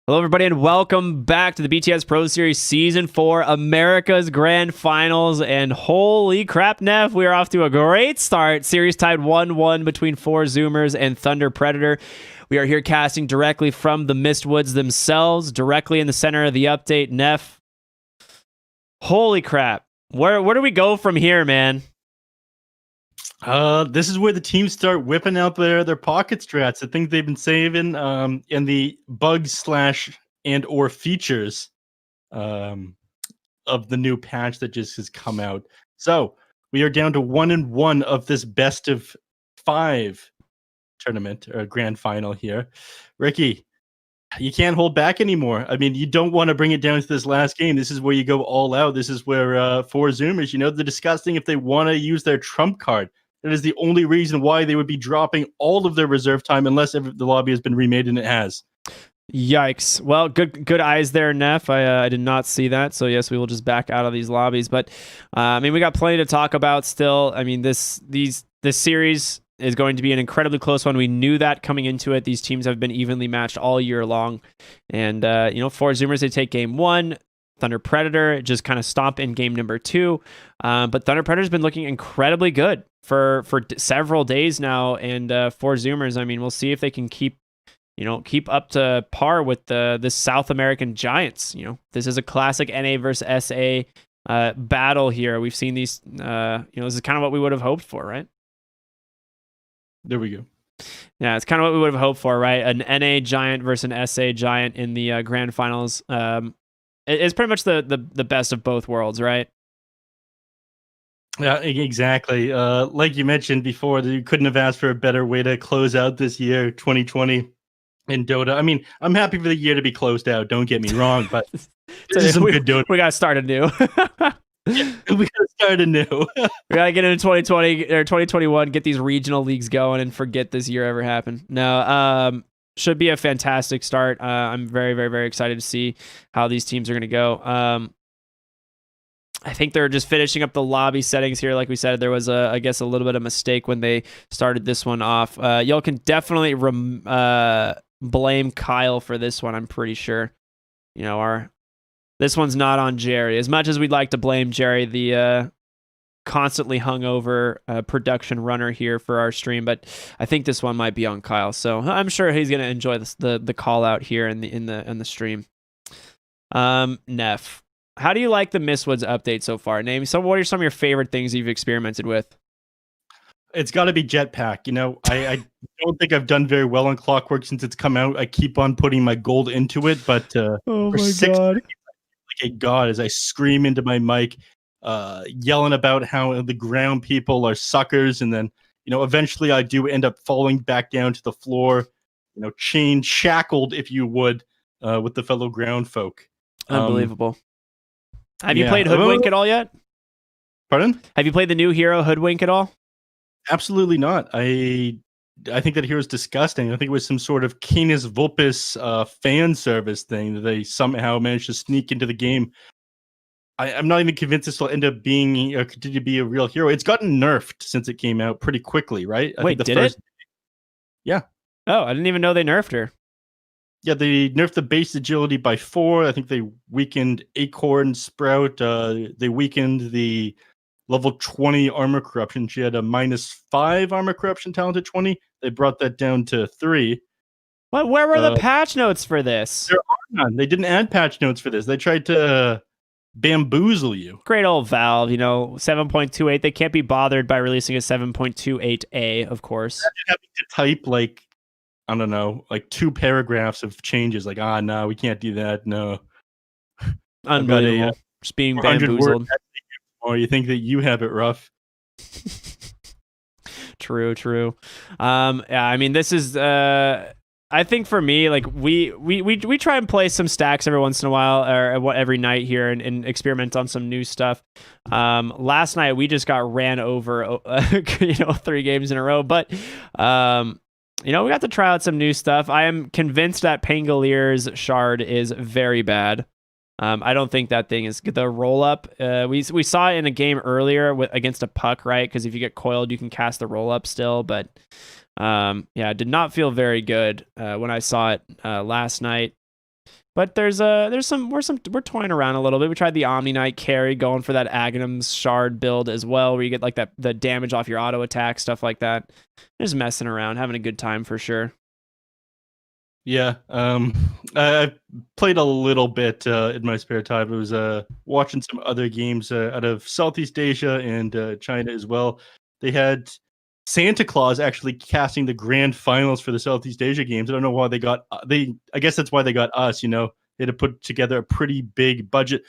Hello, everybody, and welcome back to the BTS Pro Series Season 4, America's Grand Finals. And holy crap, Neff, we are off to a great start. Series tied 1-1 between 4Zoomers and Thunder Predator. We are here casting directly from the Mistwoods themselves, directly in the center of the update. Neff, holy crap. Where do we go from here, man? This is where the teams start whipping out their pocket strats, the things they've been saving, and the bugs / and or features of the new patch that just has come out. So we are down to 1-1 of this best of 5 tournament or grand final here. Ricky, you can't hold back anymore. I mean, you don't want to bring it down to this last game. This is where you go all out. This is where 4Zoomers, they're discussing if they want to use their trump card. That is the only reason why they would be dropping all of their reserve time unless the lobby has been remade, and it has. Yikes. Well, good eyes there, Neff. I did not see that. So, yes, we will just back out of these lobbies. But, we got plenty to talk about still. I mean, this series is going to be an incredibly close one. We knew that coming into it. These teams have been evenly matched all year long. And, 4Zoomers, they take game 1. Thunder Predator just kind of stomp in game number 2. But Thunder Predator's been looking incredibly good for several days now. And 4Zoomers, I mean, we'll see if they can keep up to par with the South American giants. This is a classic NA versus SA battle here. We've seen these, this is kind of what we would have hoped for, right? There we go. Yeah, it's kind of what we would have hoped for, right? An NA giant versus an SA giant in the grand finals. It's pretty much the best of both worlds, right? Yeah, exactly. Like you mentioned before, you couldn't have asked for a better way to close out this year, 2020, in Dota. I mean, I'm happy for the year to be closed out. Don't get me wrong, but this is some good Dota. We gotta start anew. Yeah, we gotta start anew. We gotta get into 2020 or 2021, get these regional leagues going, and forget this year ever happened. No, should be a fantastic start. I'm very, very, very excited to see how these teams are gonna go. I think they're just finishing up the lobby settings here. Like we said, there was I guess a little bit of mistake when they started this one off. Y'all can definitely blame Kyle for this one. I'm pretty sure. This one's not on Jerry. As much as we'd like to blame Jerry, the constantly hungover production runner here for our stream, but I think this one might be on Kyle. So I'm sure he's gonna enjoy the call out here in the stream. Neff, how do you like the Mistwoods update so far? What are some of your favorite things you've experimented with? It's got to be Jetpack. I don't think I've done very well on Clockwork since it's come out. I keep on putting my gold into it, but oh for my 6 god, like a god as I scream into my mic, yelling about how the ground people are suckers, and then eventually I do end up falling back down to the floor, chain shackled, if you would, with the fellow ground folk. Unbelievable. Have you played Hoodwink at all yet? Pardon? Have you played the new hero Hoodwink at all? Absolutely not. I think that hero is disgusting. I think it was some sort of Canis Vulpus fan service thing that they somehow managed to sneak into the game. I'm not even convinced this will end up being continue to be a real hero. It's gotten nerfed since it came out pretty quickly, right? Wait, did it? Yeah. Oh, I didn't even know they nerfed her. Yeah, they nerfed the base agility by 4. I think they weakened Acorn Sprout. They weakened the level 20 armor corruption. She had a -5 armor corruption talent at 20. They brought that down to 3. What? Where were the patch notes for this? There are none. They didn't add patch notes for this. They tried to bamboozle you. Great old Valve, 7.28. They can't be bothered by releasing a 7.28A, of course. Having to type I don't know, 2 paragraphs of changes. No, we can't do that. No. Unbelievable. Just being bamboozled. Or you think that you have it rough. True. Yeah, I mean, this is I think for me, we try and play some stacks every once in a while, or every night here, and experiment on some new stuff. Last night we just got ran over 3 games in a row, but we got to try out some new stuff. I am convinced that Pangalier's shard is very bad. I don't think that thing is the roll up. We saw it in a game earlier against a puck, right? Because if you get coiled, you can cast the roll up still. But it did not feel very good when I saw it last night. But we're toying around a little bit. We tried the Omni Knight carry, going for that Aghanim's Shard build as well, where you get like the damage off your auto attack, stuff like that. Just messing around, having a good time for sure. Yeah, I played a little bit in my spare time. I was watching some other games out of Southeast Asia and China as well. They had Santa Claus actually casting the grand finals for the Southeast Asia games. I don't know why they got I guess that's why they got us. They had to put together a pretty big budget.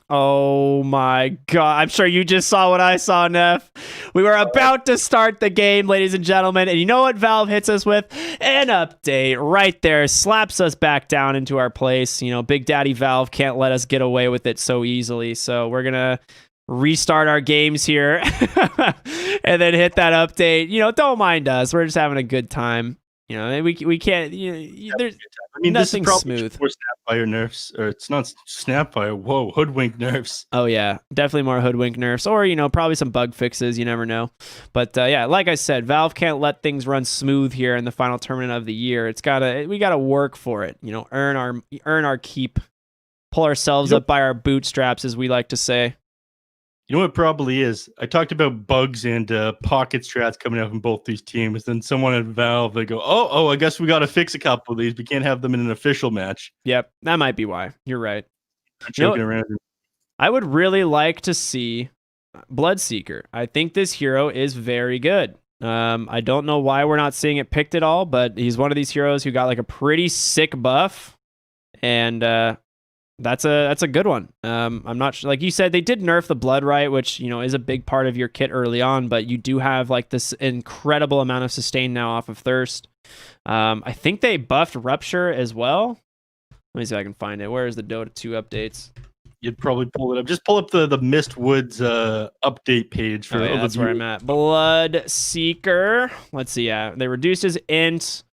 Oh my god. I'm sure you just saw what I saw, Neff. We were about to start the game, ladies and gentlemen, and you know what Valve hits us with? An update right there. Slaps us back down into our place. Big Daddy Valve can't let us get away with it so easily. So we're going to restart our games here and then hit that update. Don't mind us. We're just having a good time. We can't. There's nothing smooth. More Snapfire nerfs, or it's not Snapfire. Whoa, hoodwink nerfs. Oh yeah, definitely more hoodwink nerfs, or probably some bug fixes. You never know. But yeah, like I said, Valve can't let things run smooth here in the final tournament of the year. We gotta work for it. Earn our keep, pull ourselves up by our bootstraps, as we like to say. You know what it probably is? I talked about bugs and pocket strats coming out from both these teams. Then someone at Valve, they go, oh, I guess we got to fix a couple of these. We can't have them in an official match. Yep, that might be why. You're right. Joking around. I would really like to see Bloodseeker. I think this hero is very good. I don't know why we're not seeing it picked at all, but he's one of these heroes who got like a pretty sick buff, and that's a good one. I'm not sure. Like you said, they did nerf the Blood Right, which is a big part of your kit early on, but you do have like this incredible amount of sustain now off of Thirst. I think they buffed Rupture as well. Let me see if I can find it. Where is the Dota 2 updates? You'd probably pull it up. Just pull up the Mist Woods update page for that's where I'm at. Bloodseeker. Let's see. Yeah, they reduced his int.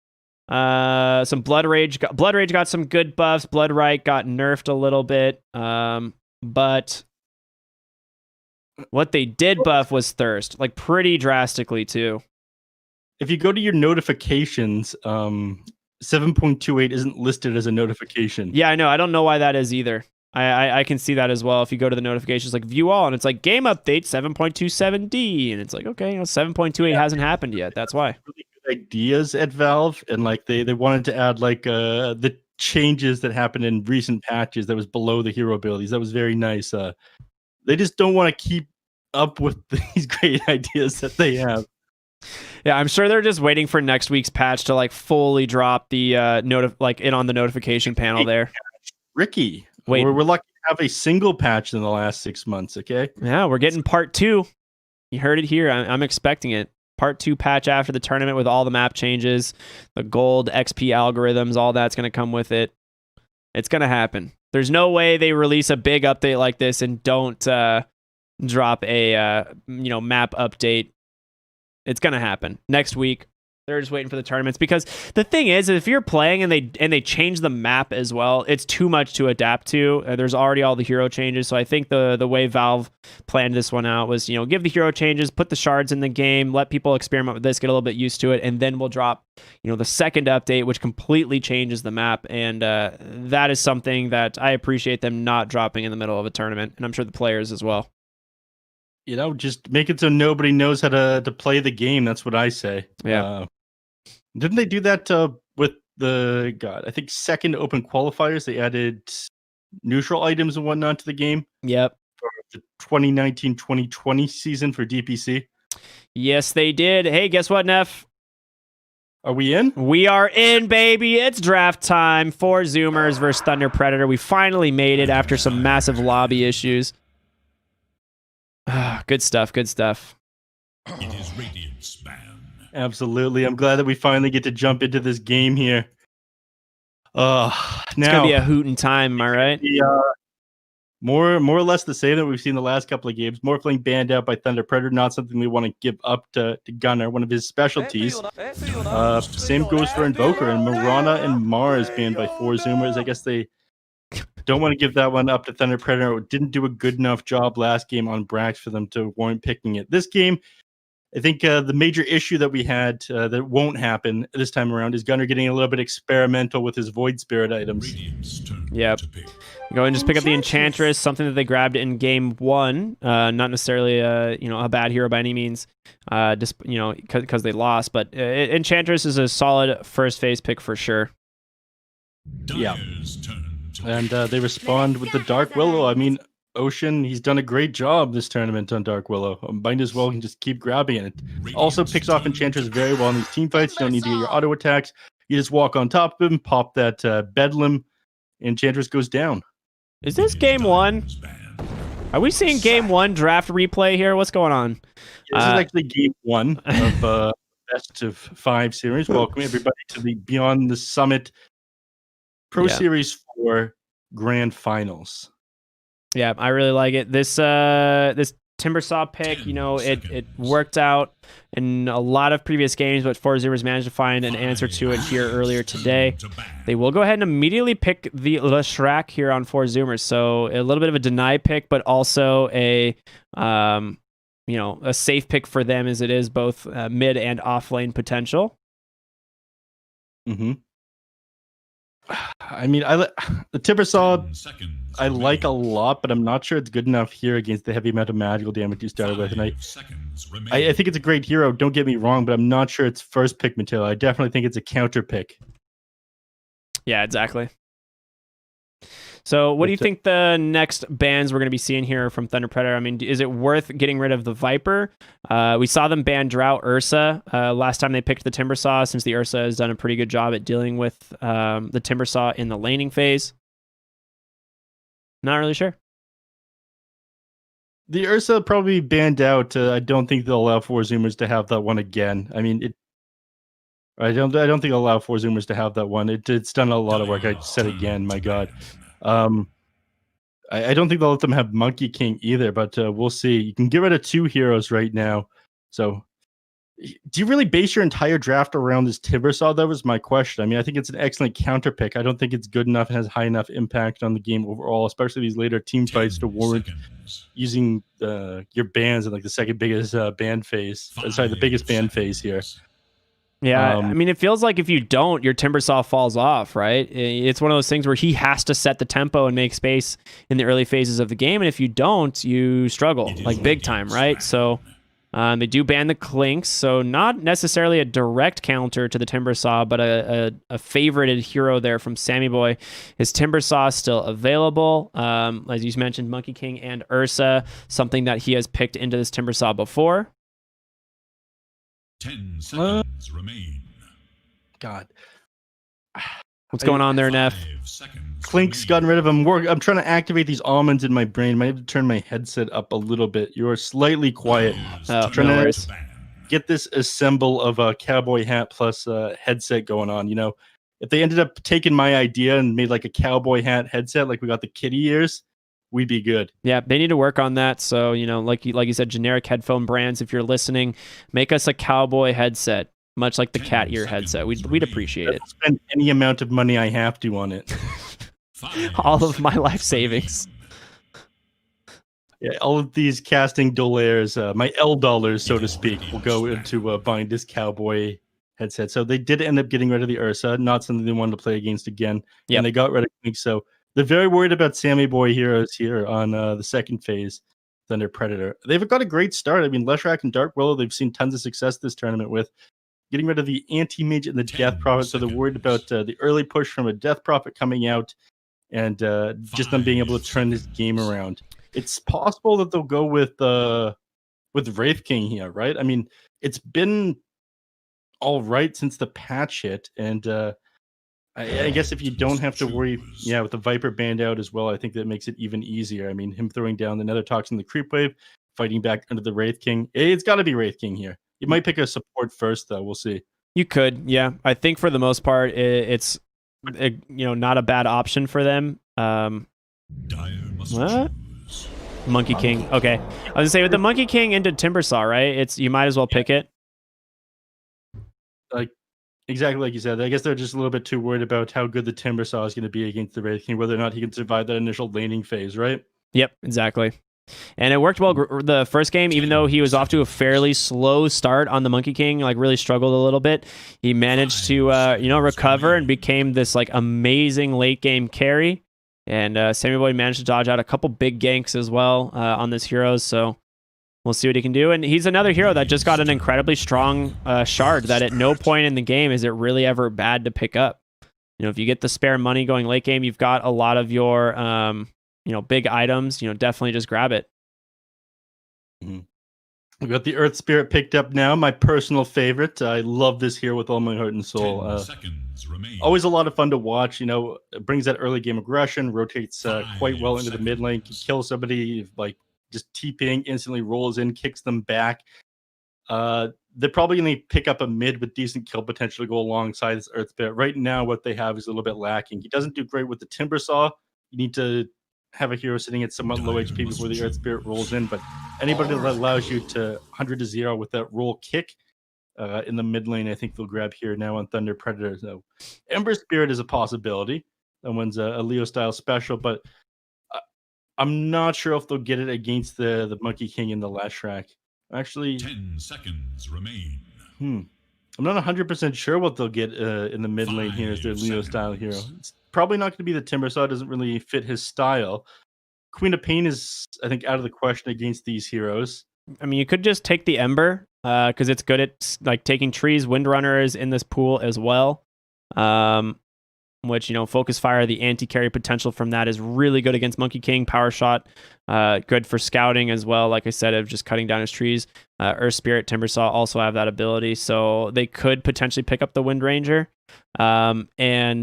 Some Blood Rage got some good buffs. Blood Right got nerfed a little bit. But what they did buff was Thirst, like pretty drastically too. If you go to your notifications, 7.28 isn't listed as a notification. Yeah, I know. I don't know why that is either. I can see that as well. If you go to the notifications, like view all, and it's like game update 7.27D, and it's like, okay, 7.28 hasn't happened yet. That's why. Really good ideas at Valve, and like they wanted to add like the changes that happened in recent patches that was below the hero abilities. That was very nice. They just don't want to keep up with these great ideas that they have. Yeah, I'm sure they're just waiting for next week's patch to like fully drop the it on the notification panel there. Ricky, wait, we're lucky to have a single patch in the last 6 months. Okay. Yeah, we're getting part 2. You heard it here. I'm expecting it. Part 2 patch after the tournament with all the map changes, the gold XP algorithms, all that's going to come with it. It's going to happen. There's no way they release a big update like this and don't drop a map update. It's going to happen next week. They're just waiting for the tournaments, because the thing is, if you're playing and they change the map as well, it's too much to adapt to. There's already all the hero changes, so I think the way Valve planned this one out was, give the hero changes, put the shards in the game, let people experiment with this, get a little bit used to it, and then we'll drop, the second update, which completely changes the map. And that is something that I appreciate them not dropping in the middle of a tournament, and I'm sure the players as well. Just make it so nobody knows how to play the game. That's what I say. Yeah. Didn't they do that with I think second open qualifiers? They added neutral items and whatnot to the game. Yep. For the 2019-2020 season for DPC. Yes, they did. Hey, guess what, Neff? Are we in? We are in, baby. It's draft time for Zoomers versus Thunder Predator. We finally made it after some massive lobby issues. Good stuff. Good stuff. It is Radiance, man. Absolutely. I'm glad that we finally get to jump into this game here. Now it's gonna be a hootin' time, am I right? More or less the same that we've seen the last couple of games. Morphling banned out by Thunder Predator, not something we want to give up to Gunnar, one of his specialties. Same goes for Invoker, and Mirana and Mars banned by 4 Zoomers. I guess they don't want to give that one up to Thunder Predator. It didn't do a good enough job last game on Brax for them to warrant picking it. This game, I think the major issue that we had that won't happen this time around is Gunnar getting a little bit experimental with his Void Spirit items. Yep. Go and just pick up the Enchantress, something that they grabbed in game 1. Not necessarily a bad hero by any means, just because they lost. But Enchantress is a solid first phase pick for sure. Yeah. And they respond with the Dark Willow. I mean, Ocean, he's done a great job this tournament on Dark Willow. Might as well can just keep grabbing it. It also picks off Enchantress very well in these team fights. You don't need to get your auto attacks. You just walk on top of him, pop that Bedlam, Enchantress goes down. Is this game 1? Are we seeing game 1 draft replay here? What's going on? This is actually game 1 of Best of 5 series. Welcome everybody to the Beyond the Summit Pro Series 4 Grand Finals. Yeah, I really like it. This Timbersaw pick, it worked out in a lot of previous games, but 4-0 managed to find an answer to it here earlier today. They will go ahead and immediately pick the Leshrac here on 4-Zoomers. So a little bit of a deny pick, but also a safe pick for them as it is both mid and off lane potential. Mm-hmm. I mean, the Timbersaw I like a lot, but I'm not sure it's good enough here against the heavy amount of magical damage you started with. And I think it's a great hero, don't get me wrong, but I'm not sure it's first pick material. I definitely think it's a counter pick. Yeah, exactly. So what do you think the next bans we're going to be seeing here from Thunder Predator? I mean, is it worth getting rid of the Viper? We saw them ban Drought Ursa last time they picked the Timbersaw, since the Ursa has done a pretty good job at dealing with the Timbersaw in the laning phase. Not really sure. The Ursa probably banned out. I don't think they'll allow 4-Zoomers to have that one again. I mean, I don't think they'll allow 4-Zoomers to have that one. It's done a lot of work. I said again, my God. I don't think they'll let them have Monkey King either, but we'll see. You can get rid of 2 heroes right now. So do you really base your entire draft around this Timbersaw? That was my question. I mean, I think it's an excellent counter pick. I don't think it's good enough and has high enough impact on the game overall, especially these later team fights, to warrant using your bans in like the second biggest ban phase. The biggest ban phase here. Yeah, I mean, it feels like if you don't, your Timbersaw falls off, right? It's one of those things where he has to set the tempo and make space in the early phases of the game, and if you don't, you struggle, like big time, right? So they do ban the Clinks, so not necessarily a direct counter to the Timbersaw, but a favorited hero there from Sammy Boy. Is Timbersaw still available? As you mentioned, Monkey King and Ursa, something that he has picked into this Timbersaw before. 10 seconds remain. God. What's going on there, Neff? Clink's gotten rid of him. I'm trying to activate these almonds in my brain. I might have to turn my headset up a little bit. You're slightly quiet. Oh, trying no to get this assemble of a cowboy hat plus a headset going on. If they ended up taking my idea and made like a cowboy hat headset, like we got the kitty ears, we'd be good. Yeah, they need to work on that. So, like you said, generic headphone brands, if you're listening, make us a cowboy headset, much like the cat ear headset. We'd appreciate it. Spend any amount of money I have to on it. All of my life savings. Yeah, all of these casting dollars, my L dollars, so to speak, will go into buying this cowboy headset. So they did end up getting rid of the Ursa, not something they wanted to play against again. Yeah, and they got rid of Klink. So they're very worried about Sammy Boy heroes here on the second phase, Thunder Predator. They've got a great start. I mean, Leshrac and Dark Willow, they've seen tons of success this tournament with getting rid of the Anti-Mage and the Death Prophet. So they're worried about the early push from a Death Prophet coming out and just them being able to turn this game around. It's possible that they'll go with Wraith King here, right? I mean, it's been all right since the patch hit, and I guess if you don't have to worry, with the Viper banned out as well, I think that makes it even easier. I mean, him throwing down the Nether Toxin, the Creep Wave, fighting back under the Wraith King. It's got to be Wraith King here. You might pick a support first, though. We'll see. You could, yeah. I think for the most part, it's not a bad option for them. What? Monkey King. Okay, I was gonna say with the Monkey King into Timbersaw, right? You might as well pick it. Like exactly like you said. I guess they're just a little bit too worried about how good the Timbersaw is going to be against the Wraith King, whether or not he can survive that initial laning phase, right? Yep, exactly. And it worked well the first game, even though he was off to a fairly slow start on the Monkey King, like really struggled a little bit. He managed to, recover and became this like amazing late game carry. And Sammy Boy managed to dodge out a couple big ganks as well on this hero. So we'll see what he can do. And he's another hero that just got an incredibly strong shard that at no point in the game is it really ever bad to pick up. If you get the spare money going late game, you've got a lot of your, big items, definitely just grab it. Mm-hmm. We've got the Earth Spirit picked up now, my personal favorite. I love this hero with all my heart and soul. Always a lot of fun to watch. It brings that early game aggression, rotates quite well into the mid lane, can kill somebody, like just TPing, instantly rolls in, kicks them back. They're probably going to pick up a mid with decent kill potential to go alongside this Earth Spirit. Right now, what they have is a little bit lacking. He doesn't do great with the Timber Saw. You need to have a hero sitting at somewhat low HP before the Earth Spirit rolls in, but anybody that allows you to 100 to 0 with that roll kick in the mid lane, I think they'll grab here now on Thunder Predator. So Ember Spirit is a possibility. That one's a Leo style special, but I'm not sure if they'll get it against the Monkey King and the Leshrac. Actually, 10 seconds remain. I'm not 100% sure what they'll get in the mid lane here as their Leo style hero. It's probably not going to be the Timber Saw. It doesn't really fit his style. Queen of Pain is, I think, out of the question against these heroes. I mean, you could just take the Ember because it's good at like taking trees. Windrunner is in this pool as well. Which, Focus Fire, the anti-carry potential from that is really good against Monkey King. Power Shot, good for scouting as well. Like I said, of just cutting down his trees. Earth Spirit, Timber Saw also have that ability. So they could potentially pick up the Wind Ranger. And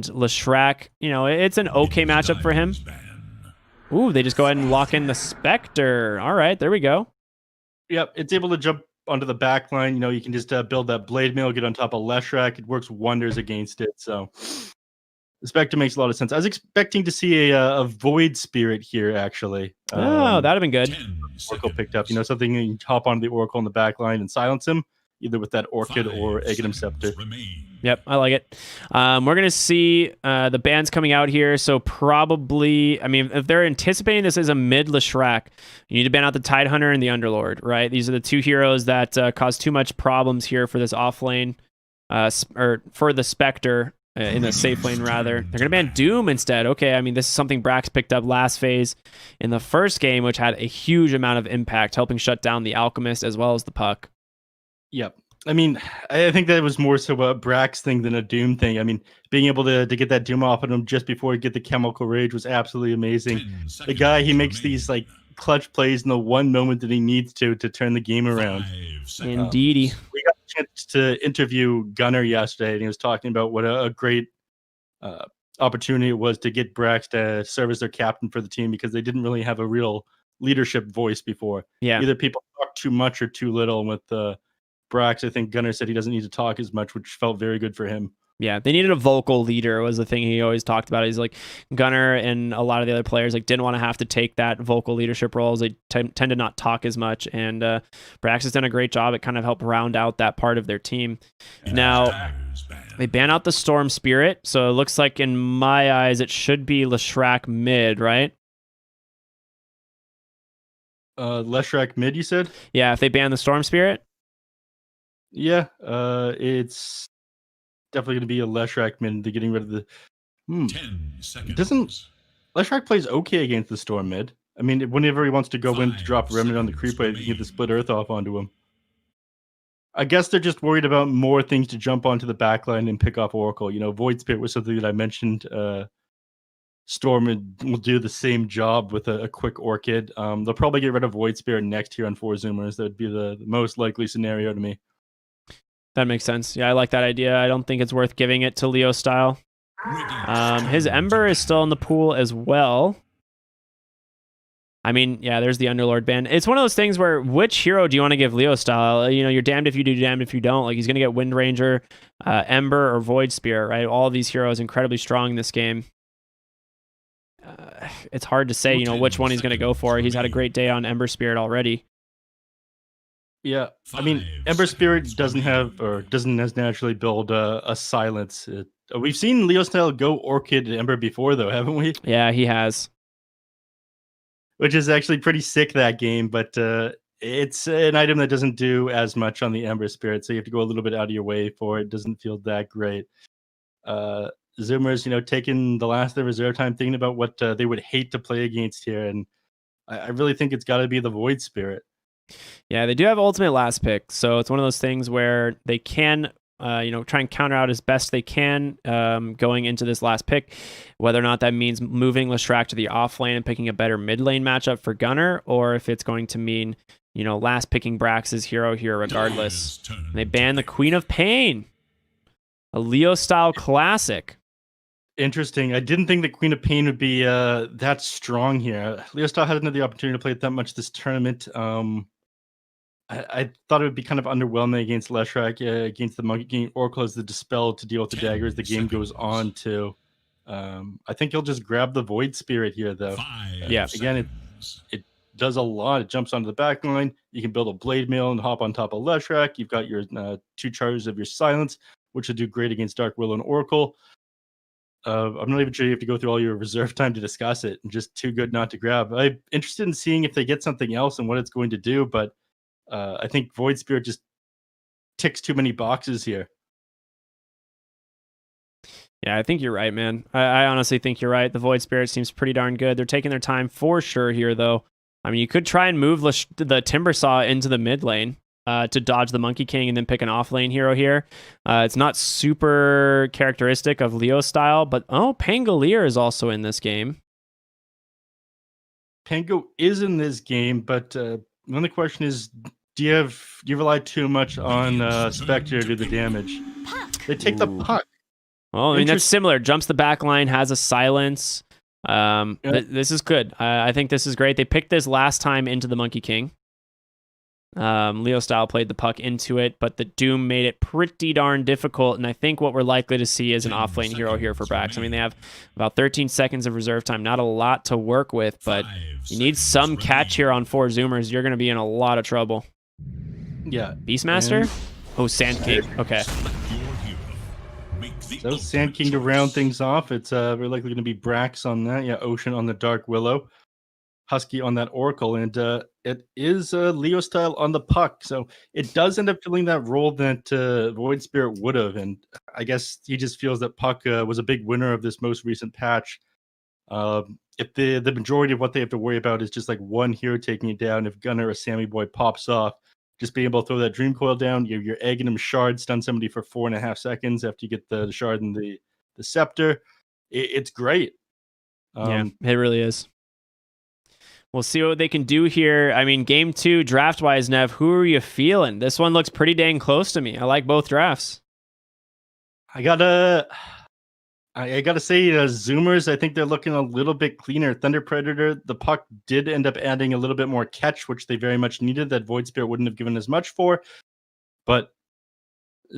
Leshrac, it's an okay matchup for him. Ooh, they just go ahead and lock in the Spectre. All right, there we go. Yep, it's able to jump onto the back line. You can just build that Blade Mail, get on top of Leshrac. It works wonders against it. So the Spectre makes a lot of sense. I was expecting to see a Void Spirit here, actually. Oh, that'd have been good. Oracle picked up. Something you hop onto the Oracle in the back line and silence him, either with that Orchid or Aghanim Scepter. Yep, I like it. We're going to see the bans coming out here, so probably, if they're anticipating this as a mid Leshrac, you need to ban out the Tidehunter and the Underlord, right? These are the two heroes that cause too much problems here for this off lane, or for the Spectre. In the safe lane, rather. They're going to ban Doom instead. Okay, this is something Brax picked up last phase in the first game, which had a huge amount of impact, helping shut down the Alchemist as well as the Puck. Yep. I think that was more so a Brax thing than a Doom thing. Being able to get that Doom off of him just before he get the Chemical Rage was absolutely amazing. The guy, he makes these like clutch plays in the one moment that he needs to turn the game around. Indeedy. We got a chance to interview Gunnar yesterday, and he was talking about what a great opportunity it was to get Brax to serve as their captain for the team, because they didn't really have a real leadership voice before. Yeah. Either people talk too much or too little. And with Brax, I think Gunnar said he doesn't need to talk as much, which felt very good for him. Yeah, they needed a vocal leader was the thing he always talked about. He's like, Gunnar and a lot of the other players didn't want to have to take that vocal leadership roles. They tend to not talk as much, and Brax has done a great job. It kind of helped round out that part of their team. Now, they ban out the Storm Spirit, so it looks like in my eyes it should be Leshrac mid, right? Leshrac mid, you said? Yeah, if they ban the Storm Spirit? Yeah, it's definitely going to be a Leshrac mid. They're getting rid of the... 10 seconds. Leshrac plays okay against the Storm mid. Whenever he wants to go in to drop Remnant on the creep wave, you get the Split Earth off onto him. I guess they're just worried about more things to jump onto the backline and pick off Oracle. Void Spirit was something that I mentioned. Storm will do the same job with a quick Orchid. They'll probably get rid of Void Spirit next here on 4 Zoomers. That would be the most likely scenario to me. That makes sense. Yeah, I like that idea. I don't think it's worth giving it to Leo style. His Ember is still in the pool as well. Yeah, there's the Underlord ban. It's one of those things where which hero do you want to give Leo style? You're damned if you do, damned if you don't. Like, he's going to get Wind Ranger, Ember, or Void Spirit, right? All of these heroes incredibly strong in this game. It's hard to say, which one he's going to go for. He's had a great day on Ember Spirit already. Yeah, Ember Spirit doesn't as naturally build a silence. We've seen Leo style go Orchid Ember before, though, haven't we? Yeah, he has. which is actually pretty sick that game, but it's an item that doesn't do as much on the Ember Spirit, so you have to go a little bit out of your way for it. It doesn't feel that great. Zoomers, taking the last of their reserve time, thinking about what they would hate to play against here, and I really think it's got to be the Void Spirit. Yeah, they do have ultimate last pick, so it's one of those things where they can, try and counter out as best they can going into this last pick. Whether or not that means moving Leshrac to the off lane and picking a better mid lane matchup for Gunnar, or if it's going to mean, last picking Brax's hero here regardless. And they ban the Queen of Pain, a Leo-style classic. Interesting. I didn't think the Queen of Pain would be that strong here. Leo Style hasn't had the opportunity to play it that much this tournament. I thought it would be kind of underwhelming against Leshrac, against the Monkey King. Oracle has the Dispel to deal with the dagger as the game goes on too. I think he'll just grab the Void Spirit here though. Yeah. Again, it does a lot. It jumps onto the back line. You can build a Blade Mail and hop on top of Leshrac. You've got your 2 charges of your Silence, which will do great against Dark Willow and Oracle. I'm not even sure you have to go through all your reserve time to discuss it, and just too good not to grab. I'm interested in seeing if they get something else and what it's going to do, but I think Void Spirit just ticks too many boxes here. Yeah, I think you're right, man. I honestly think you're right. The Void Spirit seems pretty darn good. They're taking their time for sure here, though. I mean, you could try and move the Timbersaw into the mid lane to dodge the Monkey King and then pick an off lane hero here. It's not super characteristic of Leo style, but Pangolier is also in this game. Pango is in this game, but then the question is, do you rely too much on Spectre to do the damage? They take the puck. Well, I mean, that's similar. Jumps the back line, has a silence. This is good. I think this is great. They picked this last time into the Monkey King. Leo Style played the puck into it, but the Doom made it pretty darn difficult, and I think what we're likely to see is an off-lane hero here for Brax. I mean, they have about 13 seconds of reserve time, not a lot to work with, but you need some catch here on 4 Zoomers. You're going to be in a lot of trouble. Yeah. Beastmaster? Oh, Sand King. Okay. So Sand King to round things off. It's very likely going to be Brax on that. Yeah, Ocean on the Dark Willow. Husky on that Oracle, and it is Leo style on the puck, so it does end up filling that role that Void Spirit would have, and I guess he just feels that puck was a big winner of this most recent patch. If the majority of what they have to worry about is just like one hero taking it down, if Gunnar or Sammy Boy pops off, just being able to throw that Dream Coil down, you're egging him shard, stun somebody for 4.5 seconds after you get the shard and the scepter. It's great. Yeah, it really is. We'll see what they can do here. I mean, game 2, draft-wise, Nev, who are you feeling? This one looks pretty dang close to me. I like both drafts. I gotta say, Zoomers, I think they're looking a little bit cleaner. Thunder Predator, the puck did end up adding a little bit more catch, which they very much needed, that Void Spirit wouldn't have given as much for. But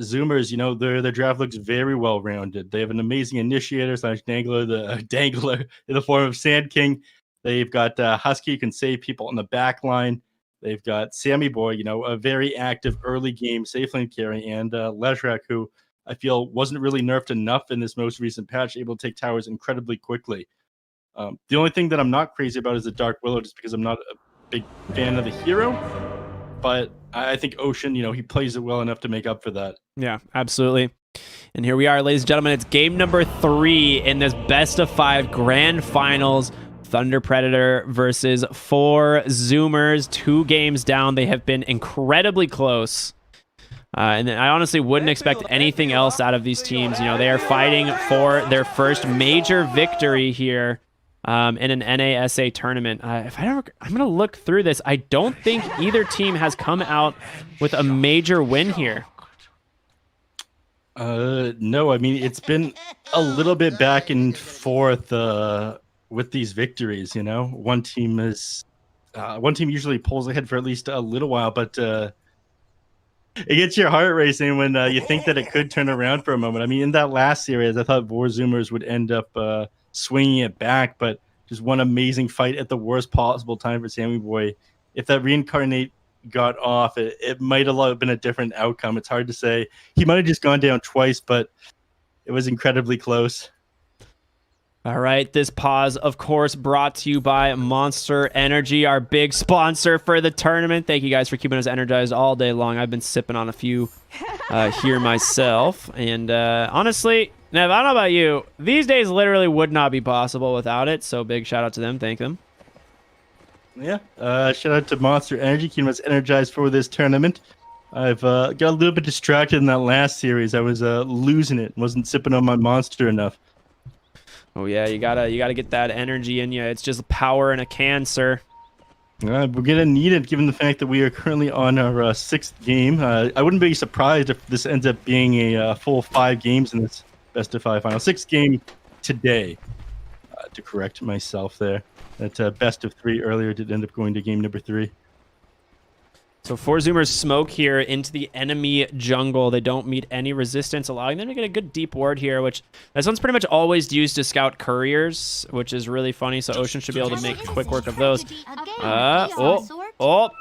Zoomers, their draft looks very well-rounded. They have an amazing initiator / dangler, the dangler in the form of Sand King. They've got Husky, who can save people on the back line. They've got Sammy Boy, a very active early game safe lane carry, and Leshrac, who I feel wasn't really nerfed enough in this most recent patch, able to take towers incredibly quickly. The only thing that I'm not crazy about is the Dark Willow, just because I'm not a big fan of the hero. But I think Ocean, he plays it well enough to make up for that. Yeah, absolutely. And here we are, ladies and gentlemen. It's game number 3 in this best of 5 grand finals. Thunder Predator versus 4 Zoomers. 2 games down. They have been incredibly close. And I honestly wouldn't expect anything else out of these teams. They are fighting for their first major victory here in an NASA tournament. I'm going to look through this. I don't think either team has come out with a major win here. No, I mean, it's been a little bit back and forth with these victories. One team usually pulls ahead for at least a little while, but it gets your heart racing when you think that it could turn around for a moment. I mean, in that last series, I thought Vor Zoomers would end up swinging it back, but just one amazing fight at the worst possible time for Sammy Boy. If that reincarnate got off, it might have been a different outcome. It's hard to say. He might have just gone down twice, but it was incredibly close. All right, this pause, of course, brought to you by Monster Energy, our big sponsor for the tournament. Thank you guys for keeping us energized all day long. I've been sipping on a few here myself. And honestly, Nev, I don't know about you. These days literally would not be possible without it. So big shout out to them. Thank them. Yeah. Shout out to Monster Energy, keeping us energized for this tournament. I've got a little bit distracted in that last series. I was losing it. Wasn't sipping on my Monster enough. Oh yeah, you gotta get that energy in you. It's just power in a can, sir. We're gonna need it, given the fact that we are currently on our 6th game. I wouldn't be surprised if this ends up being a full 5 games in this best of 5 final. 6th game today, to correct myself there. That best of 3 earlier did end up going to game number 3. So 4 Zoomers smoke here into the enemy jungle. They don't meet any resistance, allowing them to get a good deep ward here, which this one's pretty much always used to scout couriers, which is really funny. So Ocean should be able to make quick work of those.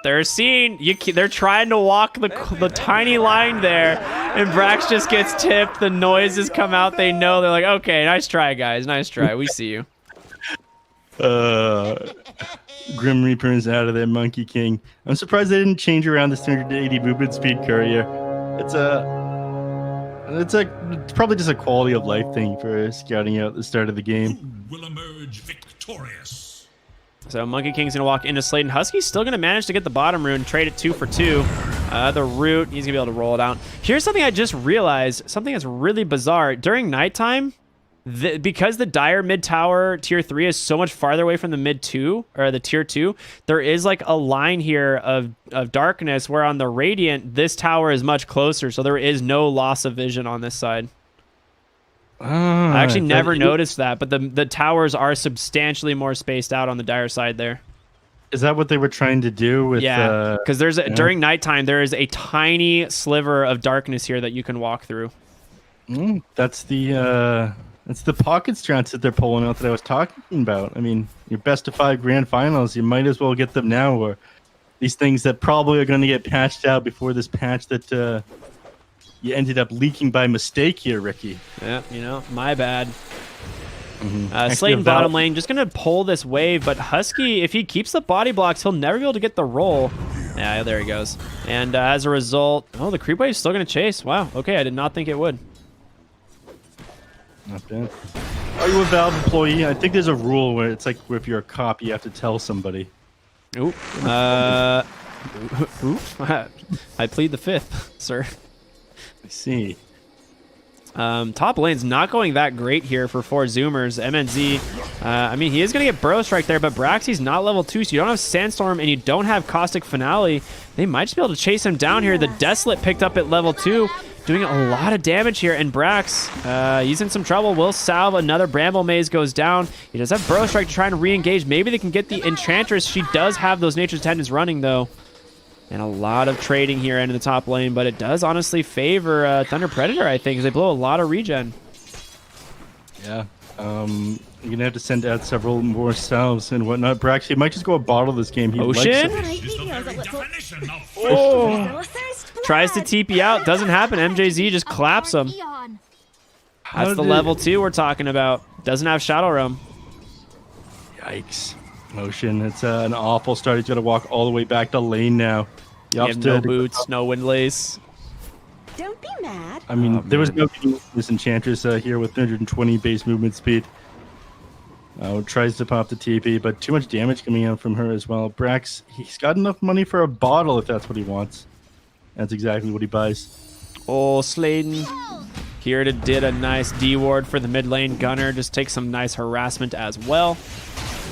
They're seen. They're trying to walk the tiny line there, and Brax just gets tipped. The noises come out. They know. They're like, okay, nice try, guys. Nice try. We see you. Grim Reaper's out of there, Monkey King. I'm surprised they didn't change around this 380 movement speed courier. It's probably just a quality of life thing for scouting out at the start of the game. Will emerge victorious. So Monkey King's gonna walk into Slade, and Husky's still gonna manage to get the bottom rune, trade it 2 for 2. The root, he's gonna be able to roll it out. Here's something I just realized, something that's really bizarre. During nighttime, because the Dire mid tower tier 3 is so much farther away from the mid 2 or the tier 2, there is like a line here of darkness where on the Radiant this tower is much closer, so there is no loss of vision on this side. I actually never noticed that, but the towers are substantially more spaced out on the Dire side there. Is that what they were trying to do with because during nighttime there is a tiny sliver of darkness here that you can walk through. That's the pocket strats that they're pulling out that I was talking about. I mean, your best of 5 grand finals, you might as well get them now, or these things that probably are going to get patched out before this patch that you ended up leaking by mistake here, Ricky. Yeah, my bad. Slade in bottom lane, just going to pull this wave, but Husky, if he keeps the body blocks, he'll never be able to get the roll. Yeah, there he goes. And as a result, the creep wave's still going to chase. Wow, okay, I did not think it would. Not bad. Are you a Valve employee? I think there's a rule where it's like if you're a cop, you have to tell somebody. Oop. I plead the 5th, sir. I see. Top lane's not going that great here for 4 Zoomers. MNZ, I mean, he is going to get Burrow Strike there, but Braxy's not level 2, so you don't have Sandstorm and you don't have Caustic Finale. They might just be able to chase him down here. The Desolate picked up at level 2. Doing a lot of damage here, and Brax, he's in some trouble. Will salve. Another Bramble Maze goes down. He does have Burrow Strike to try and re-engage. Maybe they can get the Enchantress. She does have those Nature's Attendants running, though. And a lot of trading here in the top lane, but it does honestly favor Thunder Predator, I think, because they blow a lot of regen. Yeah. You're going to have to send out several more salves and whatnot. Brax, he might just go a bottle this game. He Ocean? Tries to TP out. Doesn't happen. MJZ just claps him. That's the level 2 we're talking about. Doesn't have Shadow Realm. Yikes. Ocean, it's an awful start. He's got to walk all the way back to lane now. You have no boots, no windlace. Don't be mad. I mean, there was no this Enchantress here with 320 base movement speed. Tries to pop the TP, but too much damage coming out from her as well. Brax, he's got enough money for a bottle if that's what he wants. That's exactly what he buys. Oh, Sladen. Kirita did a nice D-ward for the mid lane. Gunner just takes some nice harassment as well.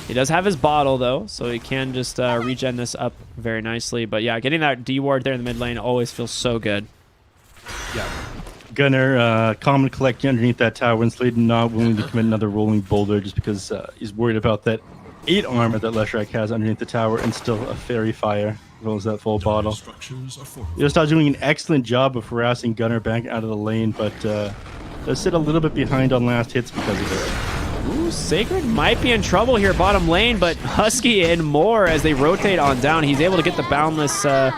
He does have his bottle, though, so he can just regen this up very nicely. But yeah, getting that D-ward there in the mid lane always feels so good. Yeah. Gunner, common collect underneath that tower, and Sladen not willing to commit another rolling boulder just because he's worried about that 8 armor that Leshrac has underneath the tower, and still a fairy fire as well as that full bottle. Yostar doing an excellent job of harassing Gunner back out of the lane, but does sit a little bit behind on last hits because of it. Ooh, Sacred might be in trouble here bottom lane, but Husky and more as they rotate on down. He's able to get the boundless, the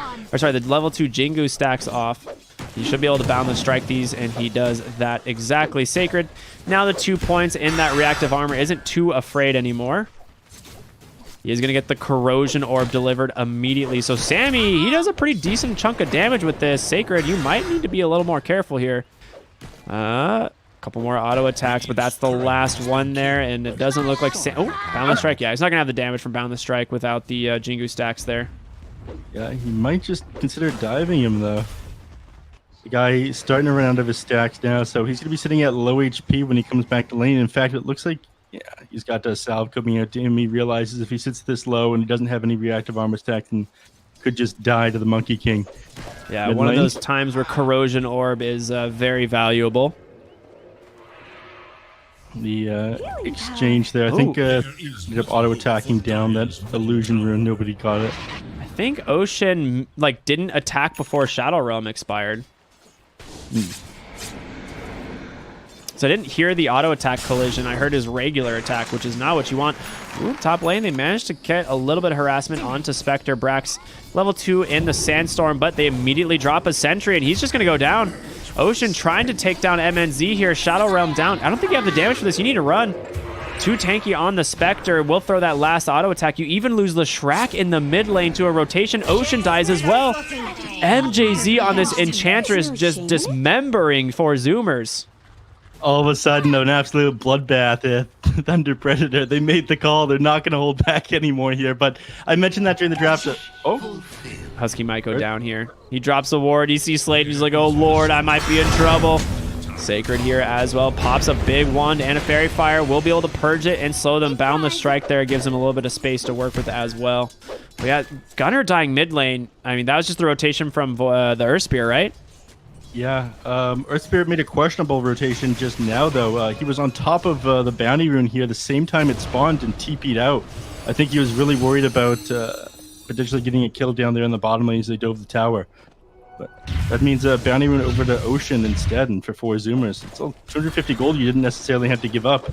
level 2 Jingu stacks off. He should be able to boundless strike these, and he does that exactly. Sacred, now the 2 points in that reactive armor, isn't too afraid anymore. He is going to get the corrosion orb delivered immediately. So Sammy, he does a pretty decent chunk of damage with this. Sacred, you might need to be a little more careful here. A couple more auto attacks, but that's the last one there, and it doesn't look like boundless strike. Yeah, he's not going to have the damage from boundless strike without the Jingu stacks there. Yeah, he might just consider diving him, though. The guy starting to run out of his stacks now, so he's going to be sitting at low HP when he comes back to lane. In fact, it looks like, yeah, he's got a salve coming out to him. He realizes if he sits this low and he doesn't have any reactive armor stacks, and could just die to the Monkey King. Yeah, one of those times where corrosion orb is very valuable. The exchange there, I think, ended up auto-attacking down that illusion rune. Nobody got it. I think Ocean didn't attack before Shadow Realm expired. So I didn't hear the auto attack collision. I heard his regular attack, which is not what you want. Ooh, top lane, they managed to get a little bit of harassment onto Spectre. Brax level 2 in the Sandstorm, but they immediately drop a sentry, and he's just going to go down. Ocean trying to take down MNZ here. Shadow Realm down. I don't think you have the damage for this. You need to run. Too tanky on the Spectre. We'll throw that last auto attack. You even lose the Shrek in the mid lane to a rotation. Ocean dies as well. MJZ on this Enchantress just dismembering for Zoomers. All of a sudden, an absolute bloodbath at Thunder Predator. They made the call. They're not going to hold back anymore here. But I mentioned that during the draft. Husky might go down here. He drops a ward. He sees Slade. He's like, oh, Lord, I might be in trouble. Sacred here as well. Pops a big wand and a Fairy Fire. We'll be able to purge it and slow them. Boundless Strike there gives him a little bit of space to work with as well. We got Gunnar dying mid lane. I mean, that was just the rotation from the Earth Spear, right? Yeah, Earth Spirit made a questionable rotation just now, though. He was on top of the bounty rune here the same time it spawned and TP'd out. I think he was really worried about potentially getting a kill down there in the bottom lane as they dove the tower. But that means bounty rune over to Ocean instead, and for 4 Zoomers. It's 250 gold you didn't necessarily have to give up.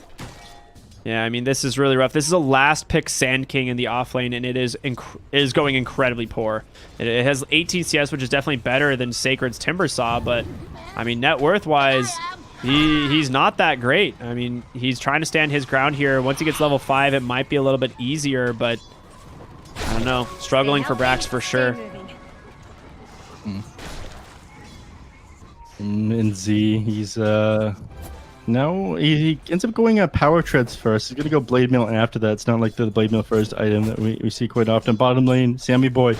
Yeah, I mean, this is really rough. This is a last pick Sand King in the offlane, and it is going incredibly poor. It has 18 CS, which is definitely better than Sacred's Timbersaw, but, I mean, net worth-wise, he's not that great. I mean, he's trying to stand his ground here. Once he gets level 5, it might be a little bit easier, but, I don't know. Struggling for Brax for sure. And Z, he's... No, he ends up going Power Treads first. He's going to go Blade Mail after that. It's not like the Blade Mail first item that we see quite often. Bottom lane, Sammy Boy.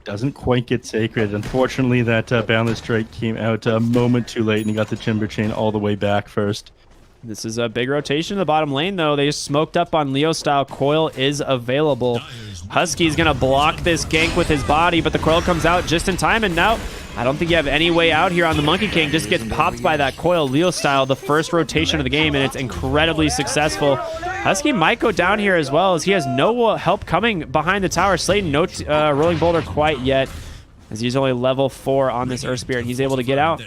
Doesn't quite get Sacred. Unfortunately, that Boundless Strike came out a moment too late, and he got the Timber Chain all the way back first. This is a big rotation in the bottom lane, though. They just smoked up on Leo style. Coil is available. Husky's going to block this gank with his body, but the Coil comes out just in time, and now I don't think you have any way out here on the Monkey King. Just gets popped by that Coil Leo style, the first rotation of the game, and it's incredibly successful. Husky might go down here as well, as he has no help coming behind the tower. Slayton, no Rolling Boulder quite yet, as he's only level 4 on this Earth Spirit. He's able to get out.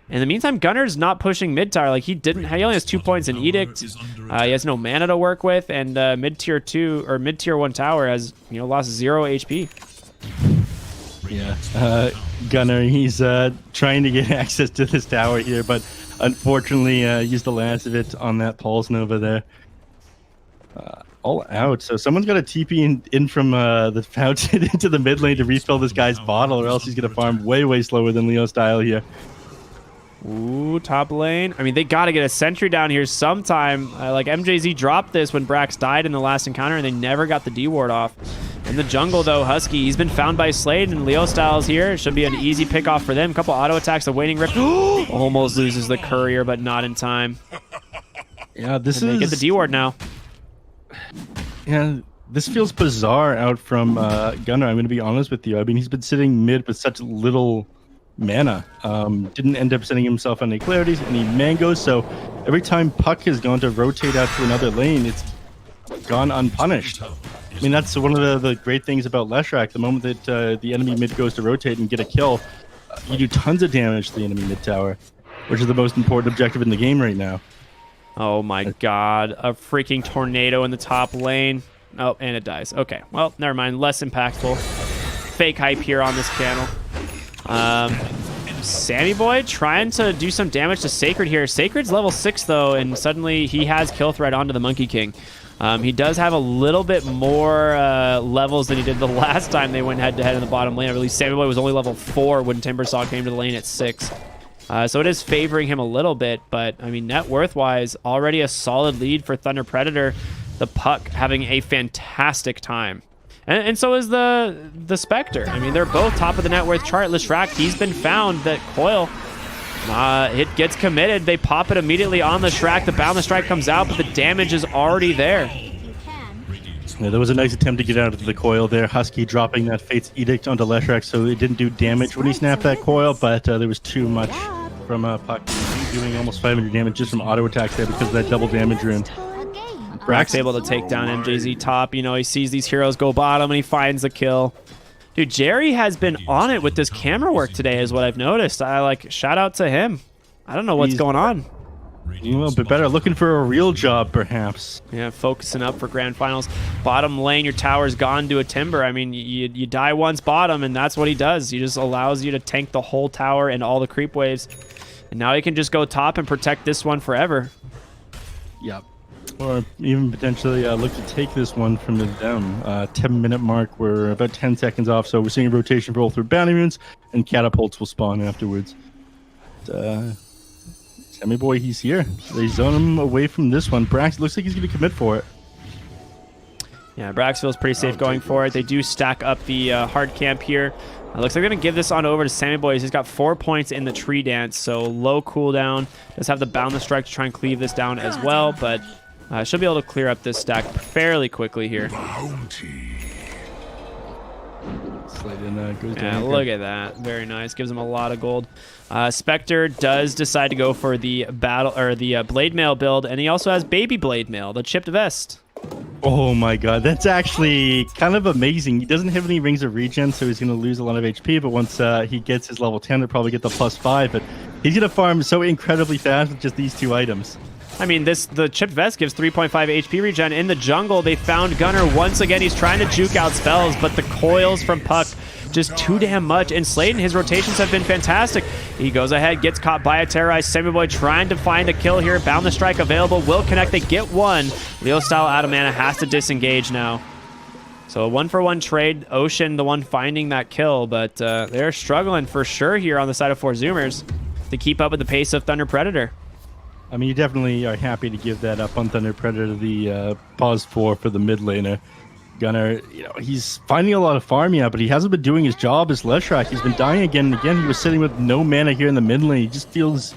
In the meantime, Gunnar's not pushing mid tower. Like, he only has 2 points in Edict. He has no mana to work with, and mid-tier 2 or mid-tier 1 tower has lost 0 HP. Yeah, Gunnar, he's trying to get access to this tower here, but unfortunately used the last of it on that Pulse Nova there. All out, so someone's got a TP in from the fountain into the mid lane to refill this guy's bottle, or else he's going to farm way slower than Leo style here. Ooh, top lane. I mean, they got to get a sentry down here sometime. Like, MJZ dropped this when Brax died in the last encounter, and they never got the D-ward off. In the jungle, though, Husky, he's been found by Slade, and Leo Styles here. It should be an easy pick off for them. Couple auto attacks, the waiting rip. Almost loses the courier, but not in time. Yeah, They get the D-ward now. Yeah, this feels bizarre out from Gunnar, I'm going to be honest with you. I mean, he's been sitting mid with such little mana. Didn't end up sending himself any clarities, any mangoes, so every time Puck has gone to rotate out to another lane, it's gone unpunished. I mean, that's one of the great things about Leshrac. The moment that the enemy mid goes to rotate and get a kill, you do tons of damage to the enemy mid tower, which is the most important objective in the game right now. Oh my god, a freaking tornado in the top lane. Oh, and it dies. Okay, well, never mind. Less impactful. fake hype here on this channel. Sammy Boy trying to do some damage to Sacred here. Sacred's level 6 though, and suddenly he has kill threat onto the Monkey King. He does have a little bit more levels than he did the last time they went head to head in the bottom lane. I believe Sammy Boy was only level 4 when Timbersaw came to the lane at 6. So it is favoring him a little bit, but I mean, net worth wise, already a solid lead for Thunder Predator. The Puck having a fantastic time. And so is the Spectre. I mean, they're both top of the net worth chart. Leshrac, he's been found. That Coil, it gets committed. They pop it immediately on Leshrac. The Boundless Strike comes out, but the damage is already there. Yeah, there was a nice attempt to get out of the coil there. Husky dropping that Fate's Edict onto Leshrac, so it didn't do damage when he snapped that coil, but there was too much from Puck doing almost 500 damage just from auto attacks there because of that double damage rune. Brax able to take down MJZ top. You know, he sees these heroes go bottom and he finds the kill. Dude, Jerry has been on it with this camera work today is what I've noticed. Shout out to him. I don't know what's going on. A little bit better. Looking for a real job, perhaps. Yeah, focusing up for grand finals. Bottom lane, your tower's gone to a Timber. I mean, you die once bottom, and that's what he does. He just allows you to tank the whole tower and all the creep waves. And now he can just go top and protect this one forever. Yep. Or even potentially look to take this one from them. 10-minute mark. We're about 10 seconds off, so we're seeing a rotation roll through bounty runes, and catapults will spawn afterwards. Sammy Boy, he's here. They zone him away from this one. Brax looks like he's going to commit for it. Yeah, Brax feels pretty safe going for it. They do stack up the hard camp here. Looks like they're going to give this on over to Sammy Boy. He's got 4 points in the tree dance, so low cooldown. Does have the Boundless Strike to try and cleave this down as well, but should be able to clear up this stack fairly quickly here. Goes Yeah, look at that. Very nice. Gives him a lot of gold. Spectre does decide to go for the Blade Mail build, and he also has Baby Blade Mail, the chipped vest. Oh my god, that's actually kind of amazing. He doesn't have any rings of regen, so he's going to lose a lot of HP, but once he gets his level 10, he'll probably get the +5, but he's going to farm so incredibly fast with just these 2 items. I mean, the chipped vest gives 3.5 HP regen. In the jungle, they found Gunner once again. He's trying to juke out spells, but the coils from Puck just too damn much. And Sladen, his rotations have been fantastic. He goes ahead, gets caught by a terrorized Sammy Boy trying to find a kill here. Boundless Strike available, will connect. They get one. Leo style out of mana, has to disengage now. So a 1-for-1 trade. Ocean, the one finding that kill, but they're struggling for sure here on the side of 4Zoomers to keep up with the pace of Thunder Predator. I mean, you definitely are happy to give that up on Thunder Predator, the pause for the mid laner. Gunner, you know, he's finding a lot of farm, yeah, but he hasn't been doing his job as Leshrac. He's been dying again and again. He was sitting with no mana here in the mid lane. He just feels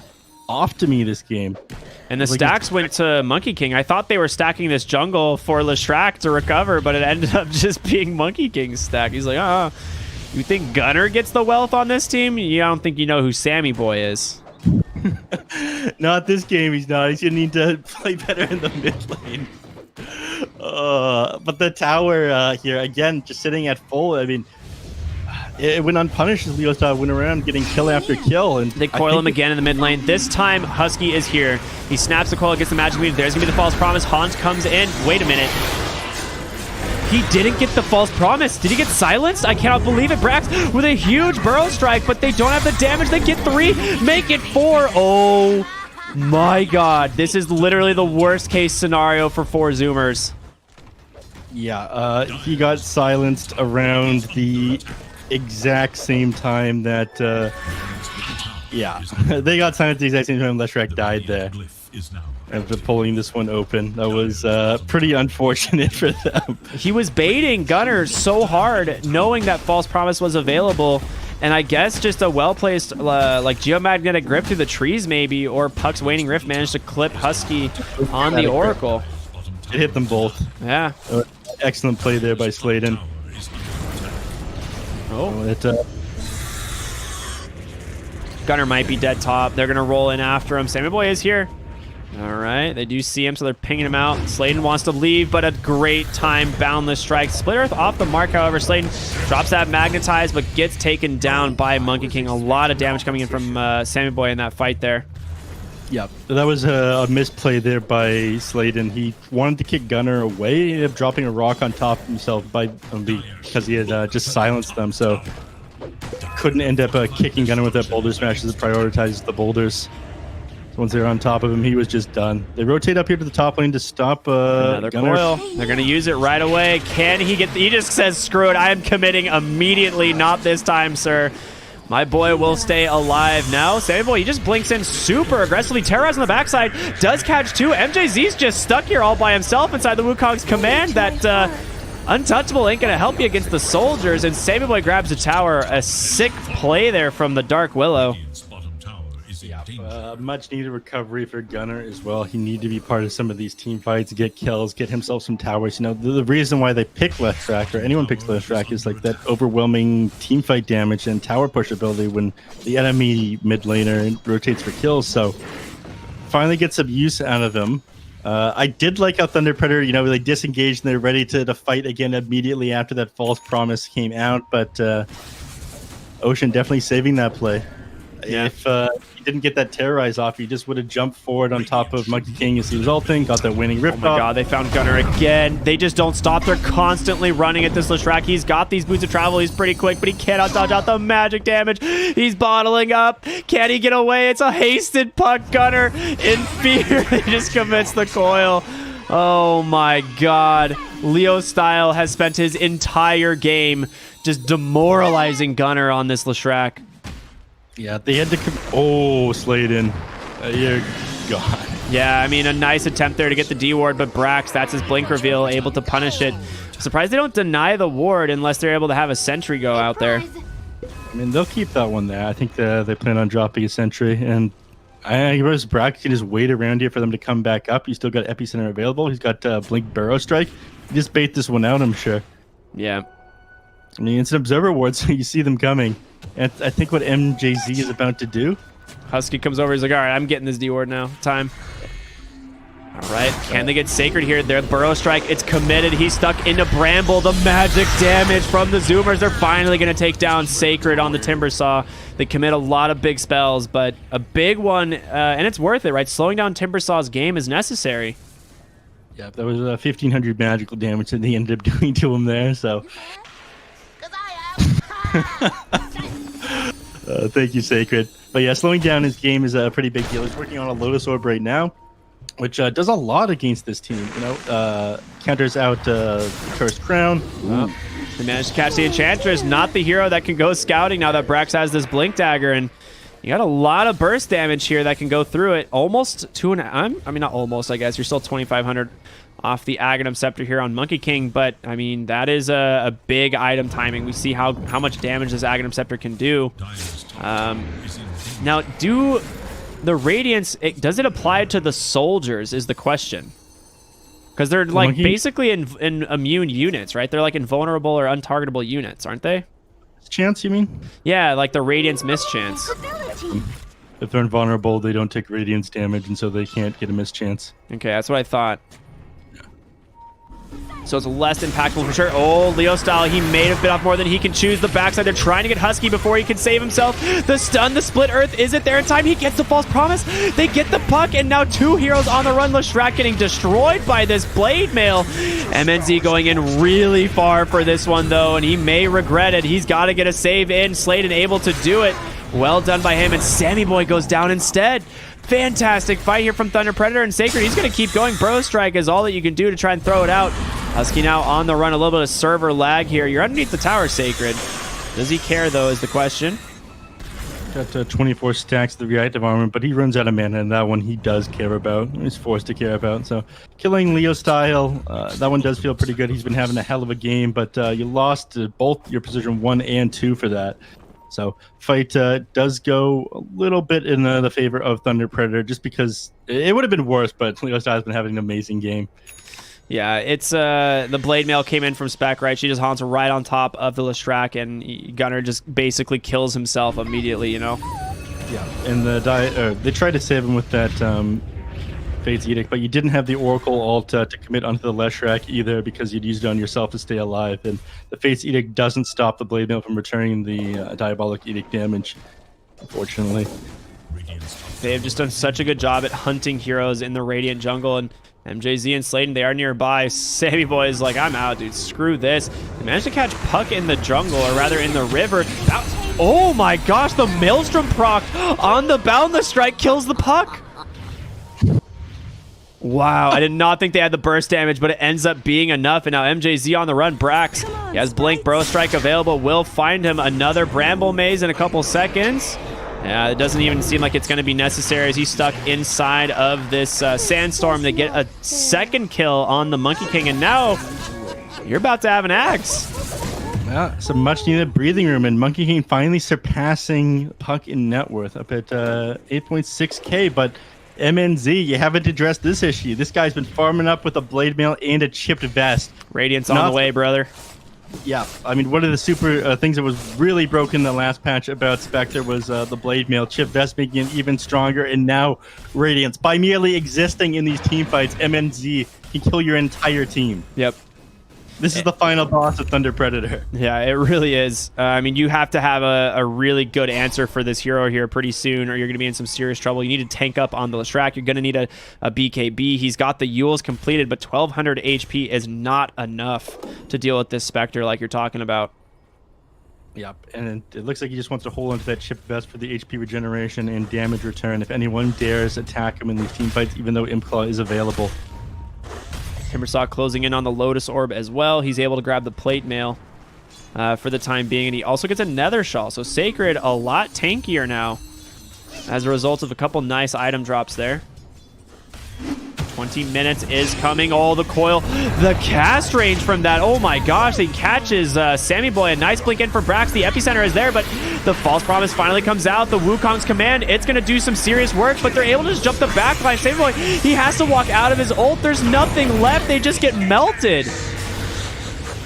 off to me this game. And the stacks went to Monkey King. I thought they were stacking this jungle for Leshrac to recover, but it ended up just being Monkey King's stack. He's like, you think Gunner gets the wealth on this team? You don't think you know who Sammy Boy is. Not this game, he's not. He's gonna need to play better in the mid lane. But the tower here, again, just sitting at full. I mean, it went unpunished as Leo Star went around getting kill after kill. And they coil him again in the mid lane. This time, Husky is here. He snaps the coil, gets the magic weave. There's going to be the false promise. Hans comes in. Wait a minute. He didn't get the false promise. Did he get silenced? I cannot believe it. Brax with a huge burrow strike, but they don't have the damage. They get 3, make it 4. Oh my god. This is literally the worst case scenario for 4Zoomers. Yeah, he got silenced around the exact same time that, yeah, they got silenced at the exact same time Leshrac died there. After pulling this one open. That was pretty unfortunate for them. He was baiting Gunner so hard, knowing that false promise was available, and I guess just a well-placed like geomagnetic grip through the trees maybe, or Puck's Waning Rift managed to clip Husky on the Oracle. It hit them both. Yeah. Excellent play there by Sladen. Gunner might be dead top. They're going to roll in after him. Sammy Boy is here. All right, they do see him, so they're pinging him out. Sladen wants to leave, but a great time Boundless Strike. Split Earth off the mark, however. Sladen drops that Magnetize, but gets taken down by Monkey King. A lot of damage coming in from Sammy Boy in that fight there. Yeah, that was a misplay there by Sladen. He wanted to kick Gunner away. He ended up dropping a rock on top of himself because he had just silenced them. So couldn't end up kicking Gunner with that boulder smash as it prioritizes the boulders. So once they're on top of him, he was just done. They rotate up here to the top lane to stop another Gunner. coil. They're going to use it right away. Can he get... He just says, screw it. I am committing immediately. Not this time, sir. My boy will stay alive now. Sammy Boy, he just blinks in super aggressively. Terrorize on the backside. Does catch two. MJZ's just stuck here all by himself inside the Wukong's command. That untouchable ain't going to help you against the soldiers. And Sammy Boy grabs a tower. A sick play there from the Dark Willow. Much needed recovery for Gunner as well. He needed to be part of some of these team fights, get kills, get himself some towers. You know, the reason why they pick left track, or anyone picks left track, is like that overwhelming team fight damage and tower push ability when the enemy mid laner rotates for kills. So finally get some use out of them. I did like how Thunder Predator, you know, they disengaged and they're ready to fight again immediately after that false promise came out. But Ocean definitely saving that play. Yeah. If he didn't get that terrorize off, he just would have jumped forward on top of Monkey King as he was ulting, got that winning rip off. Oh my god, they found Gunner again. They just don't stop. They're constantly running at this Leshrac. He's got these boots of travel. He's pretty quick, but he cannot dodge out the magic damage. He's bottling up. Can he get away? It's a hasted puck. Gunner in fear. He just commits the coil. Oh my god. Leo Style has spent his entire game just demoralizing Gunner on this Leshrac. Yeah, they had to... Oh, Sladen. You're gone. Yeah, I mean, a nice attempt there to get the D ward, but Brax, that's his blink reveal, able to punish it. Surprised they don't deny the ward unless they're able to have a sentry go out there. I mean, they'll keep that one there. I think they plan on dropping a sentry, and I guess Brax can just wait around here for them to come back up. He's still got Epicenter available. He's got Blink Burrow Strike. Just bait this one out, I'm sure. Yeah. I mean, it's an observer ward, so you see them coming. And I think what MJZ is about to do. Husky comes over. He's like, all right, I'm getting this D ward now. Time. All right. Can they get Sacred here? Their Burrow Strike. It's committed. He's stuck into Bramble. The magic damage from the Zoomers. They're finally going to take down Sacred on the Timber Saw. They commit a lot of big spells, but a big one, and it's worth it, right? Slowing down Timber Saw's game is necessary. Yeah, that was 1,500 magical damage that they ended up doing to him there, so... Thank you, Sacred. But yeah, slowing down his game is a pretty big deal. He's working on a Lotus Orb right now, which does a lot against this team. You know, counters out Cursed Crown. Well, they managed to catch the Enchantress, not the hero that can go scouting now that Brax has this Blink Dagger, and you got a lot of burst damage here that can go through it. Almost I mean, not almost, I guess. You're still 2,500 off the Aghanim Scepter here on Monkey King, but I mean, that is a big item timing. We see how much damage this Aghanim Scepter can do. Now, do the Radiance, does it apply to the soldiers is the question. Because they're like basically in immune units, right? They're like invulnerable or untargetable units, aren't they? Chance, you mean? Yeah, like the Radiance mischance. If they're invulnerable, they don't take Radiance damage, and so they can't get a mischance. Okay, that's what I thought. So it's less impactful for sure. Oh, Leo Style, he may have bit off more than he can choose. The backside, they're trying to get Husky before he can save himself. The stun, the split earth, is it there in time? He gets the false promise. They get the puck, and now two heroes on the run. Leshrac getting destroyed by this blade mail. MNZ going in really far for this one, though, and he may regret it. He's got to get a save in. Sladen able to do it. Well done by him, and Sammy Boy goes down instead. Fantastic fight here from Thunder Predator and Sacred. He's going to keep going. Bro Strike is all that you can do to try and throw it out. Husky now on the run. A little bit of server lag here. You're underneath the tower, Sacred. Does he care, though, is the question. Got 24 stacks of the reactive armor, but he runs out of mana, and that one he does care about. He's forced to care about. So killing Leo Style, that one does feel pretty good. He's been having a hell of a game, but you lost both your position 1 and 2 for that. So fight does go a little bit in the favor of Thunder Predator, just because it would have been worse, but Leo Style's been having an amazing game. Yeah, it's the blade mail came in from Spec, right? She just haunts right on top of the Leshrac, and Gunner just basically kills himself immediately, you know? Yeah, and they tried to save him with that Fate's Edict, but you didn't have the Oracle ult to commit onto the Leshrac either, because you'd used it on yourself to stay alive, and the Fate's Edict doesn't stop the blade mail from returning the Diabolic Edict damage, unfortunately. They've just done such a good job at hunting heroes in the Radiant jungle, and MJZ and Slayton, they are nearby. Sammy Boy is like, I'm out, dude. Screw this. They managed to catch Puck in the jungle, or rather in the river. Oh my gosh, the Maelstrom proc on the Boundless Strike kills the Puck. Wow, I did not think they had the burst damage, but it ends up being enough. And now MJZ on the run. Brax, he has Blink Bro Strike available. Will find him another Bramble Maze in a couple seconds. Yeah, it doesn't even seem like it's going to be necessary as he's stuck inside of this sandstorm to get a second kill on the Monkey King. And now you're about to have an axe. Yeah, some much needed breathing room, and Monkey King finally surpassing Puck in net worth up at 8.6k. But MNZ, you haven't addressed this issue. This guy's been farming up with a blade mail and a chipped vest. Radiant's on the way, brother. Yeah, I mean, one of the super things that was really broken the last patch about Spectre was the blade mail. Chip vest making it even stronger, and now Radiance. By merely existing in these team fights, MNZ can kill your entire team. Yep. This is the final boss of Thunder Predator. Yeah, it really is. I mean, you have to have a really good answer for this hero here pretty soon, or you're going to be in some serious trouble. You need to tank up on the Lestrak. You're going to need a BKB. He's got the Yules completed, but 1200 HP is not enough to deal with this Spectre like you're talking about. Yep, and it looks like he just wants to hold onto that chip vest for the HP regeneration and damage return if anyone dares attack him in these team fights, even though Imclaw is available. Timbersaw closing in on the Lotus Orb as well. He's able to grab the plate mail for the time being, and he also gets a Nether Shawl. So Sacred a lot tankier now as a result of a couple nice item drops there. 20 minutes is coming. Oh, the coil. The cast range from that. Oh my gosh. He catches Sammy Boy. A nice blink in for Brax. The epicenter is there, but the false promise finally comes out. The Wukong's command. It's going to do some serious work, but they're able to just jump the backline. Sammy Boy, he has to walk out of his ult. There's nothing left. They just get melted.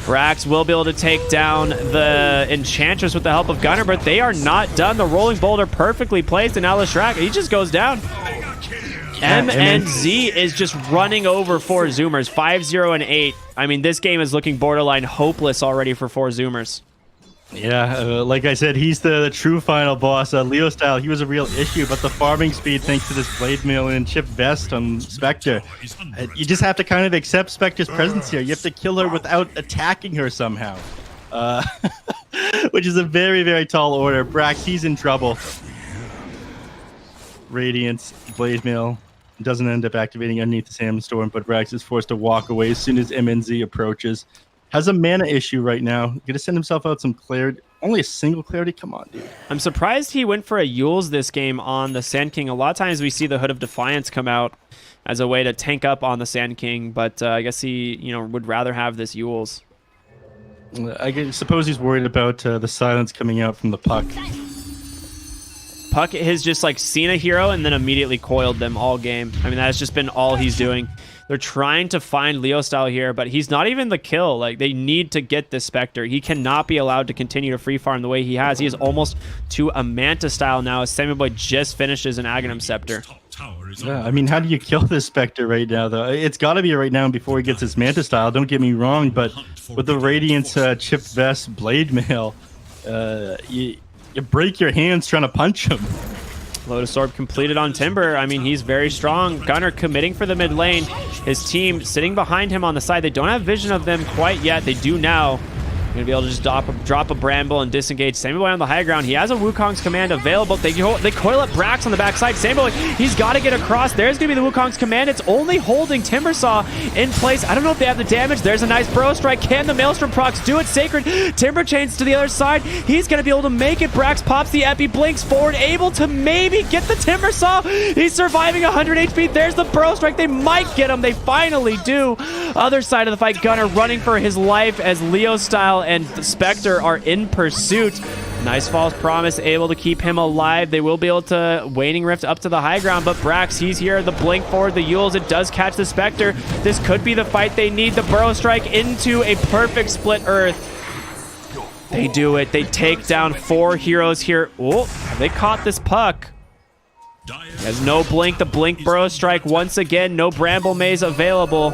Brax will be able to take down the Enchantress with the help of Gunner, but they are not done. The Rolling Boulder perfectly placed, and now Lestrak, he just goes down. MNZ is just running over 4 Zoomers, 5-0 and 8. I mean, this game is looking borderline hopeless already for 4 Zoomers. Yeah, like I said, he's the true final boss. Leo style, he was a real issue, but the farming speed, thanks to this blade mail and chip vest on Spectre, you just have to kind of accept Spectre's presence here. You have to kill her without attacking her somehow, which is a very, very tall order. Brax, he's in trouble. Radiance, blade mail doesn't end up activating underneath the sandstorm, but Brax is forced to walk away as soon as MNZ approaches. Has a mana issue right now. Gonna send himself out some clarity. Only a single clarity? Come on, dude. I'm surprised he went for a Yules this game on the Sand King. A lot of times we see the Hood of Defiance come out as a way to tank up on the Sand King, but I guess he, would rather have this Yules. I suppose he's worried about the silence coming out from the Puck. Puck has just seen a hero and then immediately coiled them all game. I mean, that's just been all he's doing. They're trying to find Leo style here, but he's not even the kill. They need to get this Spectre. He cannot be allowed to continue to free farm the way he has. He is almost to a Manta style now as Sammy Boy just finishes an Aghanim Scepter. Yeah, I mean, how do you kill this Spectre right now, though? It's got to be right now before he gets his Manta style. Don't get me wrong, but with the Radiance chip vest blade mail, you break your hands trying to punch him. Lotus Orb completed on Timber. I mean, he's very strong. Gunner committing for the mid lane. His team sitting behind him on the side. They don't have vision of them quite yet. They do now. Going to be able to just drop a Bramble and disengage. Sammy Boy on the high ground. He has a Wukong's command available. They coil up Brax on the backside. Sammy Boy, he's got to get across. There's going to be the Wukong's command. It's only holding Timbersaw in place. I don't know if they have the damage. There's a nice Bro Strike. Can the Maelstrom procs do it? Sacred. Timber chains to the other side. He's going to be able to make it. Brax pops the Epi, blinks forward, able to maybe get the Timbersaw. He's surviving 100 HP. There's the Bro Strike. They might get him. They finally do. Other side of the fight, Gunner running for his life as Leo style and Spectre are in pursuit. Nice false promise, able to keep him alive. They will be able to Waning Rift up to the high ground, but Brax, he's here. The blink forward, the Yules, it does catch the Spectre. This could be the fight they need. The Burrow Strike into a perfect split earth. They do it. They take down 4 heroes here. Oh, they caught this Puck. Has no blink. The blink Burrow Strike once again. No Bramble Maze available.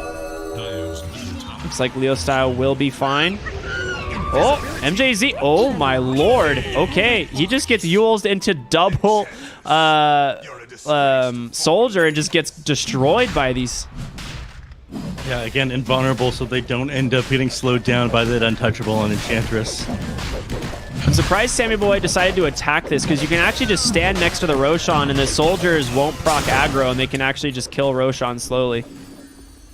Looks like Leo style will be fine. Oh, MJZ. Oh, my lord. Okay, he just gets Yuled into double soldier and just gets destroyed by these. Yeah, again, invulnerable, so they don't end up getting slowed down by that untouchable and enchantress. I'm surprised Sammy Boy decided to attack this, because you can actually just stand next to the Roshan and the soldiers won't proc aggro and they can actually just kill Roshan slowly.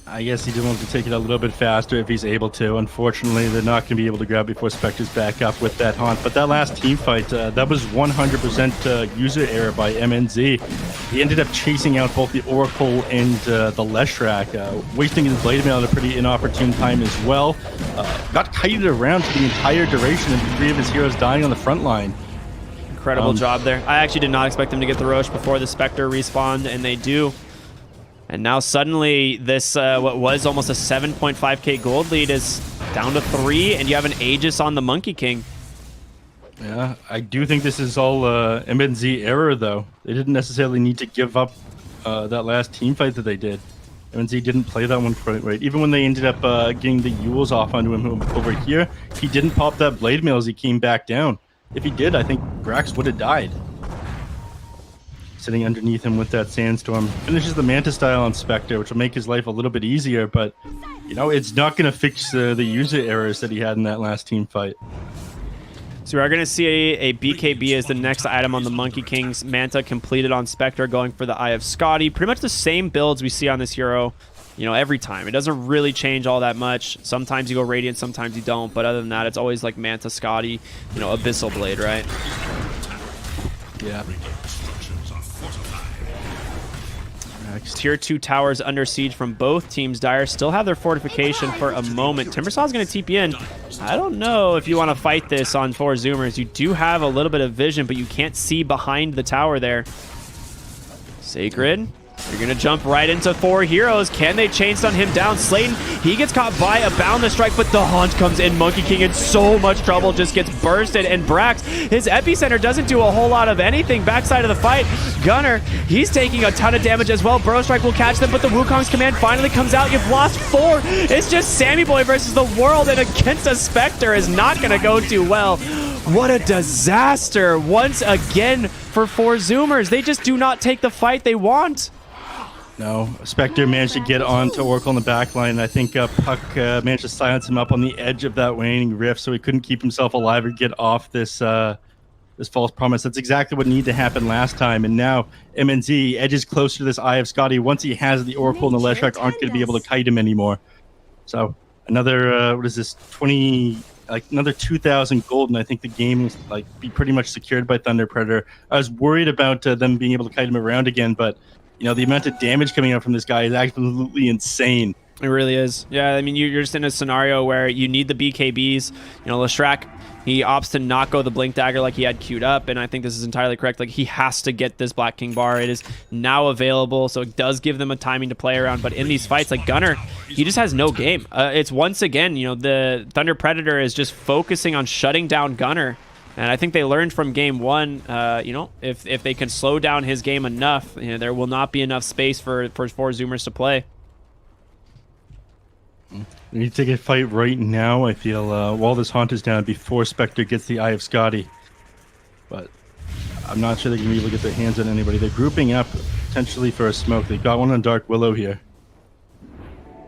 I guess he did want to take it a little bit faster if he's able to. Unfortunately, they're not going to be able to grab before Spectre's back up with that haunt. But that last team fight, that was 100% user error by MNZ. He ended up chasing out both the Oracle and the Leshrac, wasting his blade mail at a pretty inopportune time as well. Got kited around for the entire duration, and 3 of his heroes dying on the front line. Incredible job there. I actually did not expect them to get the Roche before the Spectre respawned, and they do. And now suddenly this, what was almost a 7.5k gold lead is down to 3, and you have an Aegis on the Monkey King. Yeah, I do think this is all MNZ error, though. They didn't necessarily need to give up that last team fight that they did. MNZ didn't play that one quite right. Even when they ended up getting the Yules off onto him over here, he didn't pop that blade mail as he came back down. If he did, I think Brax would have died. Sitting underneath him with that sandstorm. Finishes the Manta style on Spectre, which will make his life a little bit easier, but, you know, it's not going to fix the user errors that he had in that last team fight. So we are going to see a BKB as the next item on the Monkey King's Manta completed on Spectre, going for the Eye of Scotty. Pretty much the same builds we see on this hero, you know, every time. It doesn't really change all that much. Sometimes you go Radiant, sometimes you don't, but other than that, it's always like Manta, Scotty, you know, Abyssal Blade, right? Yeah. Tier 2 towers under siege from both teams. Dire still have their fortification for a moment. Timbersaw is going to TP in. I don't know if you want to fight this on 4 Zoomers. You do have a little bit of vision, but you can't see behind the tower there. Sacred. You're going to jump right into 4 heroes. Can they chain stun him down? Slayton, he gets caught by a Boundless Strike, but the Haunt comes in. Monkey King in so much trouble, just gets bursted. And Brax, his epicenter doesn't do a whole lot of anything. Backside of the fight, Gunner, he's taking a ton of damage as well. Burrow Strike will catch them, but the Wukong's command finally comes out. You've lost 4. It's just Sammy Boy versus the world, and against a Spectre is not going to go too well. What a disaster once again for 4 Zoomers. They just do not take the fight they want. No, Spectre managed to get onto Oracle in the backline, and I think Puck managed to silence him up on the edge of that waning rift, so he couldn't keep himself alive or get off this this false promise. That's exactly what needed to happen last time, and now MNZ edges closer to this Eye of Scotty. Once he has the Oracle and the Leshrac, aren't going to be able to kite him anymore. So another what is this, 20, like another 2,000 gold, and I think the game was like be pretty much secured by Thunder Predator. I was worried about them being able to kite him around again, but you know, the amount of damage coming out from this guy is absolutely insane. It really is. Yeah, I mean, you're just in a scenario where you need the BKBs. You know, Leshrac, he opts to not go the Blink Dagger like he had queued up, and I think this is entirely correct. Like, he has to get this Black King bar. It is now available, so it does give them a timing to play around. But in these fights, like Gunner, he just has no game. It's once again, you know, the Thunder Predator is just focusing on shutting down Gunner. And I think they learned from game 1, you know, if they can slow down his game enough, you know, there will not be enough space for 4 Zoomers to play. We need to take a fight right now, I feel, while this Haunt is down before Spectre gets the Eye of Scotty. But I'm not sure they're going to be able to get their hands on anybody. They're grouping up potentially for a smoke. They've got one on Dark Willow here.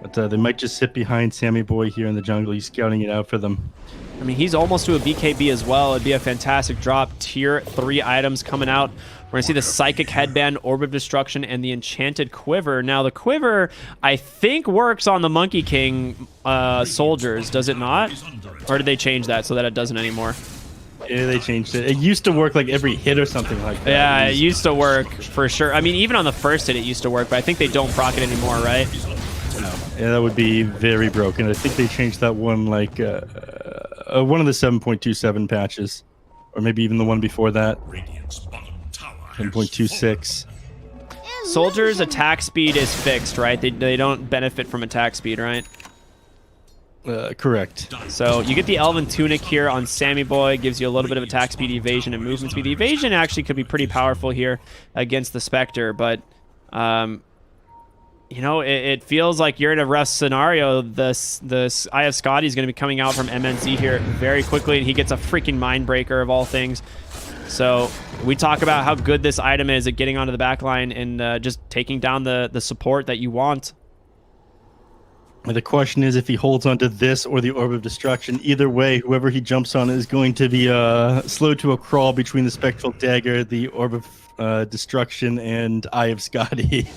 But they might just sit behind Sammy Boy here in the jungle. He's scouting it out for them. I mean, he's almost to a BKB as well. It'd be a fantastic drop. Tier 3 items coming out. We're going to see the Psychic Headband, Orb of Destruction, and the Enchanted Quiver. Now, the Quiver, I think, works on the Monkey King soldiers, does it not? Or did they change that so that it doesn't anymore? Yeah, they changed it. It used to work like every hit or something like that. Yeah, it used to work for sure. I mean, even on the first hit, it used to work, but I think they don't proc it anymore, right? No. Yeah, that would be very broken. I think they changed that one like one of the 7.27 patches, or maybe even the one before that. 10.26. Soldiers' attack speed is fixed, right? They don't benefit from attack speed, right? Correct. So you get the Elven Tunic here on Sammy Boy, gives you a little bit of attack speed, evasion, and movement speed. The evasion actually could be pretty powerful here against the Spectre, but you know, it feels like you're in a rough scenario. This IF Scotty is going to be coming out from MNZ here very quickly, and he gets a freaking mind breaker of all things. So we talk about how good this item is at getting onto the back line and just taking down the support that you want. The question is if he holds onto this or the Orb of Destruction. Either way, whoever he jumps on is going to be slowed to a crawl between the Spectral Dagger, the Orb of Destruction, and Eye of Scotty.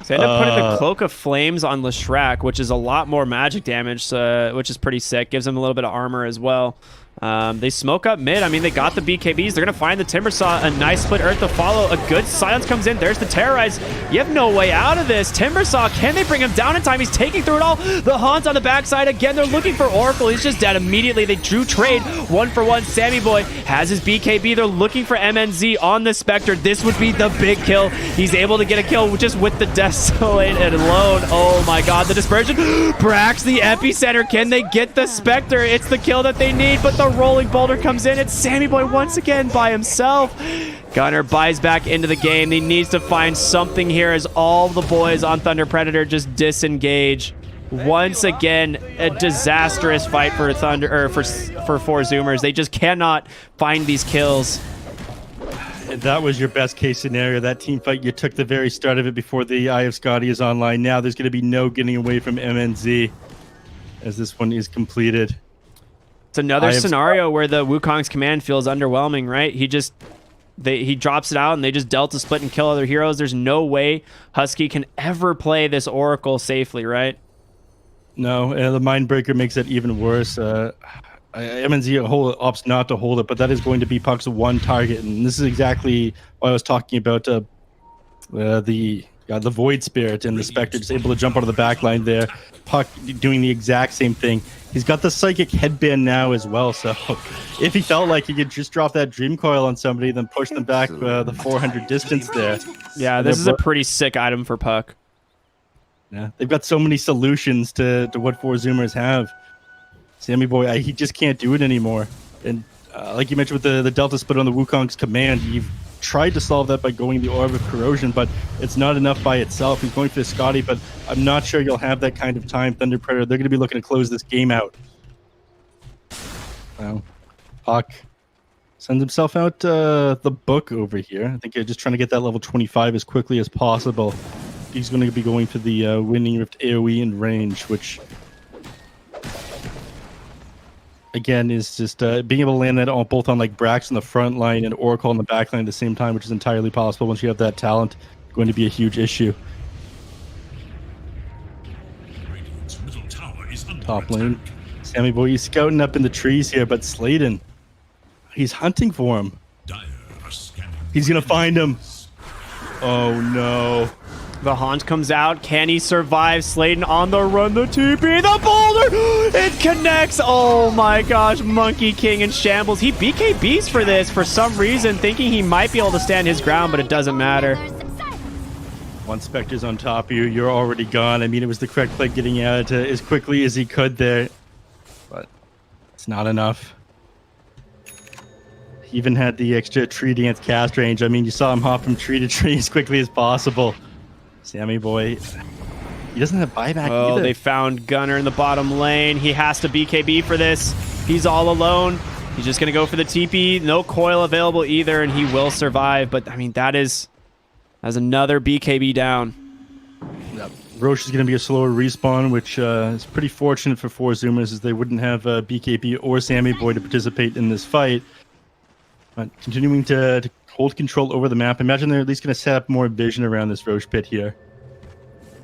So they end up putting the Cloak of Flames on Leshrac, which is a lot more magic damage, which is pretty sick. Gives him a little bit of armor as well. They smoke up mid. I mean, they got the BKBs. They're going to find the Timbersaw. A nice split earth to follow. A good silence comes in. There's the Terrorize. You have no way out of this. Timbersaw, can they bring him down in time? He's taking through it all. The Haunt on the backside. Again, they're looking for Oracle. He's just dead immediately. They drew trade. 1-for-1. Sammy Boy has his BKB. They're looking for MNZ on the Spectre. This would be the big kill. He's able to get a kill just with the Desolate alone. Oh my god, the Dispersion. Brax the epicenter. Can they get the Spectre? It's the kill that they need, but the Rolling Boulder comes in. It's Sammy Boy once again by himself. Gunner buys back into the game. He needs to find something here as all the boys on Thunder Predator just disengage. Once again, a disastrous fight for Thunder, or for four Zoomers. They just cannot find these kills. That was your best case scenario. That team fight, you took the very start of it before the Eye of Scotty is online. Now there's going to be no getting away from MNZ as this one is completed. It's another scenario where the Wukong's command feels underwhelming, right? He drops it out and they just Delta split and kill other heroes. There's no way Husky can ever play this Oracle safely, right? No, the Mindbreaker makes it even worse. MNZ opts not to hold it, but that is going to be Puck's one target, and this is exactly what I was talking about. The Void Spirit and the Spectre just able to jump onto the back line there. Puck doing the exact same thing. He's got the Psychic Headband now as well, so if he felt like he could just drop that Dream Coil on somebody, then push them back the 400 distance there. Yeah, this is a pretty sick item for Puck. Yeah, they've got so many solutions to what four Zoomers have. Sammy Boy, he just can't do it anymore. And like you mentioned with the Delta split on the Wukong's command, you've tried to solve that by going the Orb of Corrosion, but it's not enough by itself. He's going for the Scotty, but I'm not sure you'll have that kind of time. Thunder Predator, they're going to be looking to close this game out. Well, Puck sends himself out the book over here. I think they're just trying to get that level 25 as quickly as possible. He's going to be going for the Winning Rift AoE in range, which again is just being able to land that on both on like Brax on the front line and Oracle on the back line at the same time, which is entirely possible once you have that talent. Going to be a huge issue. Top lane, Sammy Boy, he's scouting up in the trees here, but Sladen, he's hunting for him. He's gonna find him. Oh no. The Haunt comes out. Can he survive? Sladen on the run. The TP. The boulder. It connects. Oh my gosh. Monkey King in shambles. He BKBs for this for some reason, thinking he might be able to stand his ground, but it doesn't matter. One Spectre's on top of you. You're already gone. I mean, it was the correct play getting out as quickly as he could there, but it's not enough. He even had the extra tree dance cast range. I mean, you saw him hop from tree to tree as quickly as possible. Sammy Boy, he doesn't have buyback either. They found Gunner in the bottom lane. He has to BKB for this. He's all alone. He's just going to go for the TP. No coil available either, and he will survive. But, I mean, that's another BKB down. Yep. Roche is going to be a slower respawn, which is pretty fortunate for four Zoomers, as they wouldn't have BKB or Sammy Boy to participate in this fight. But continuing to hold control over the map. Imagine they're at least going to set up more vision around this Roche pit here,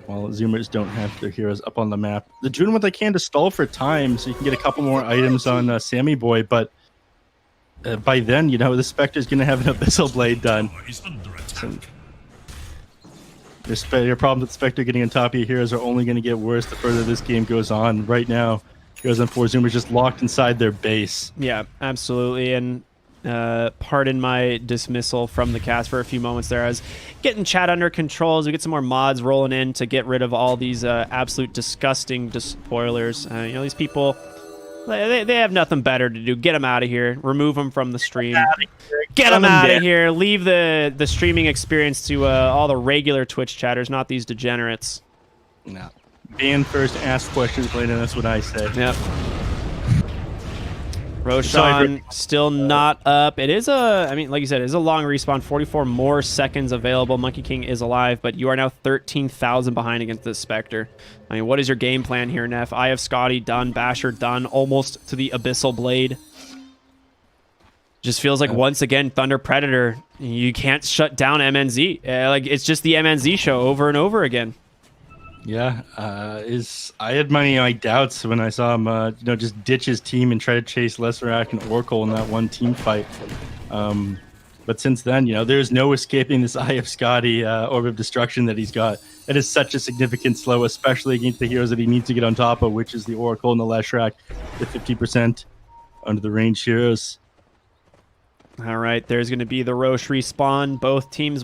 while Zoomers don't have their heroes up on the map. They're doing what they can to stall for time, so you can get a couple more items on Sammy Boy, but by then, you know, the Spectre's going to have an Abyssal Blade done. So your problem with Spectre getting on top of your heroes are only going to get worse the further this game goes on. Right now, heroes on four Zoomers just locked inside their base. Yeah, absolutely. And pardon my dismissal from the cast for a few moments there. I was getting chat under control as we get some more mods rolling in to get rid of all these absolute disgusting spoilers. You know, these people, They have nothing better to do. Get them out of here. Remove them from the stream. Get them out of here. Leave the streaming experience to all the regular Twitch chatters, not these degenerates. No. Ban first, ask questions later. That's what I say. Yep. Roshan still not up. It is I mean, like you said, it is a long respawn. 44 more seconds available. Monkey King is alive, but you are now 13,000 behind against this Spectre. I mean, what is your game plan here, Neff? I have Scotty done, Basher done, almost to the Abyssal Blade. Just feels like once again, Thunder Predator, you can't shut down MNZ. Like it's just the MNZ show over and over again. Yeah, I had my doubts when I saw him, just ditch his team and try to chase Lesserac and Oracle in that one team fight. But since then, there's no escaping this Eye of Scotty Orb of Destruction that he's got. It is such a significant slow, especially against the heroes that he needs to get on top of, which is the Oracle and the Lesserac, the 50% under the range heroes. All right, there's going to be the Roche respawn. Both teams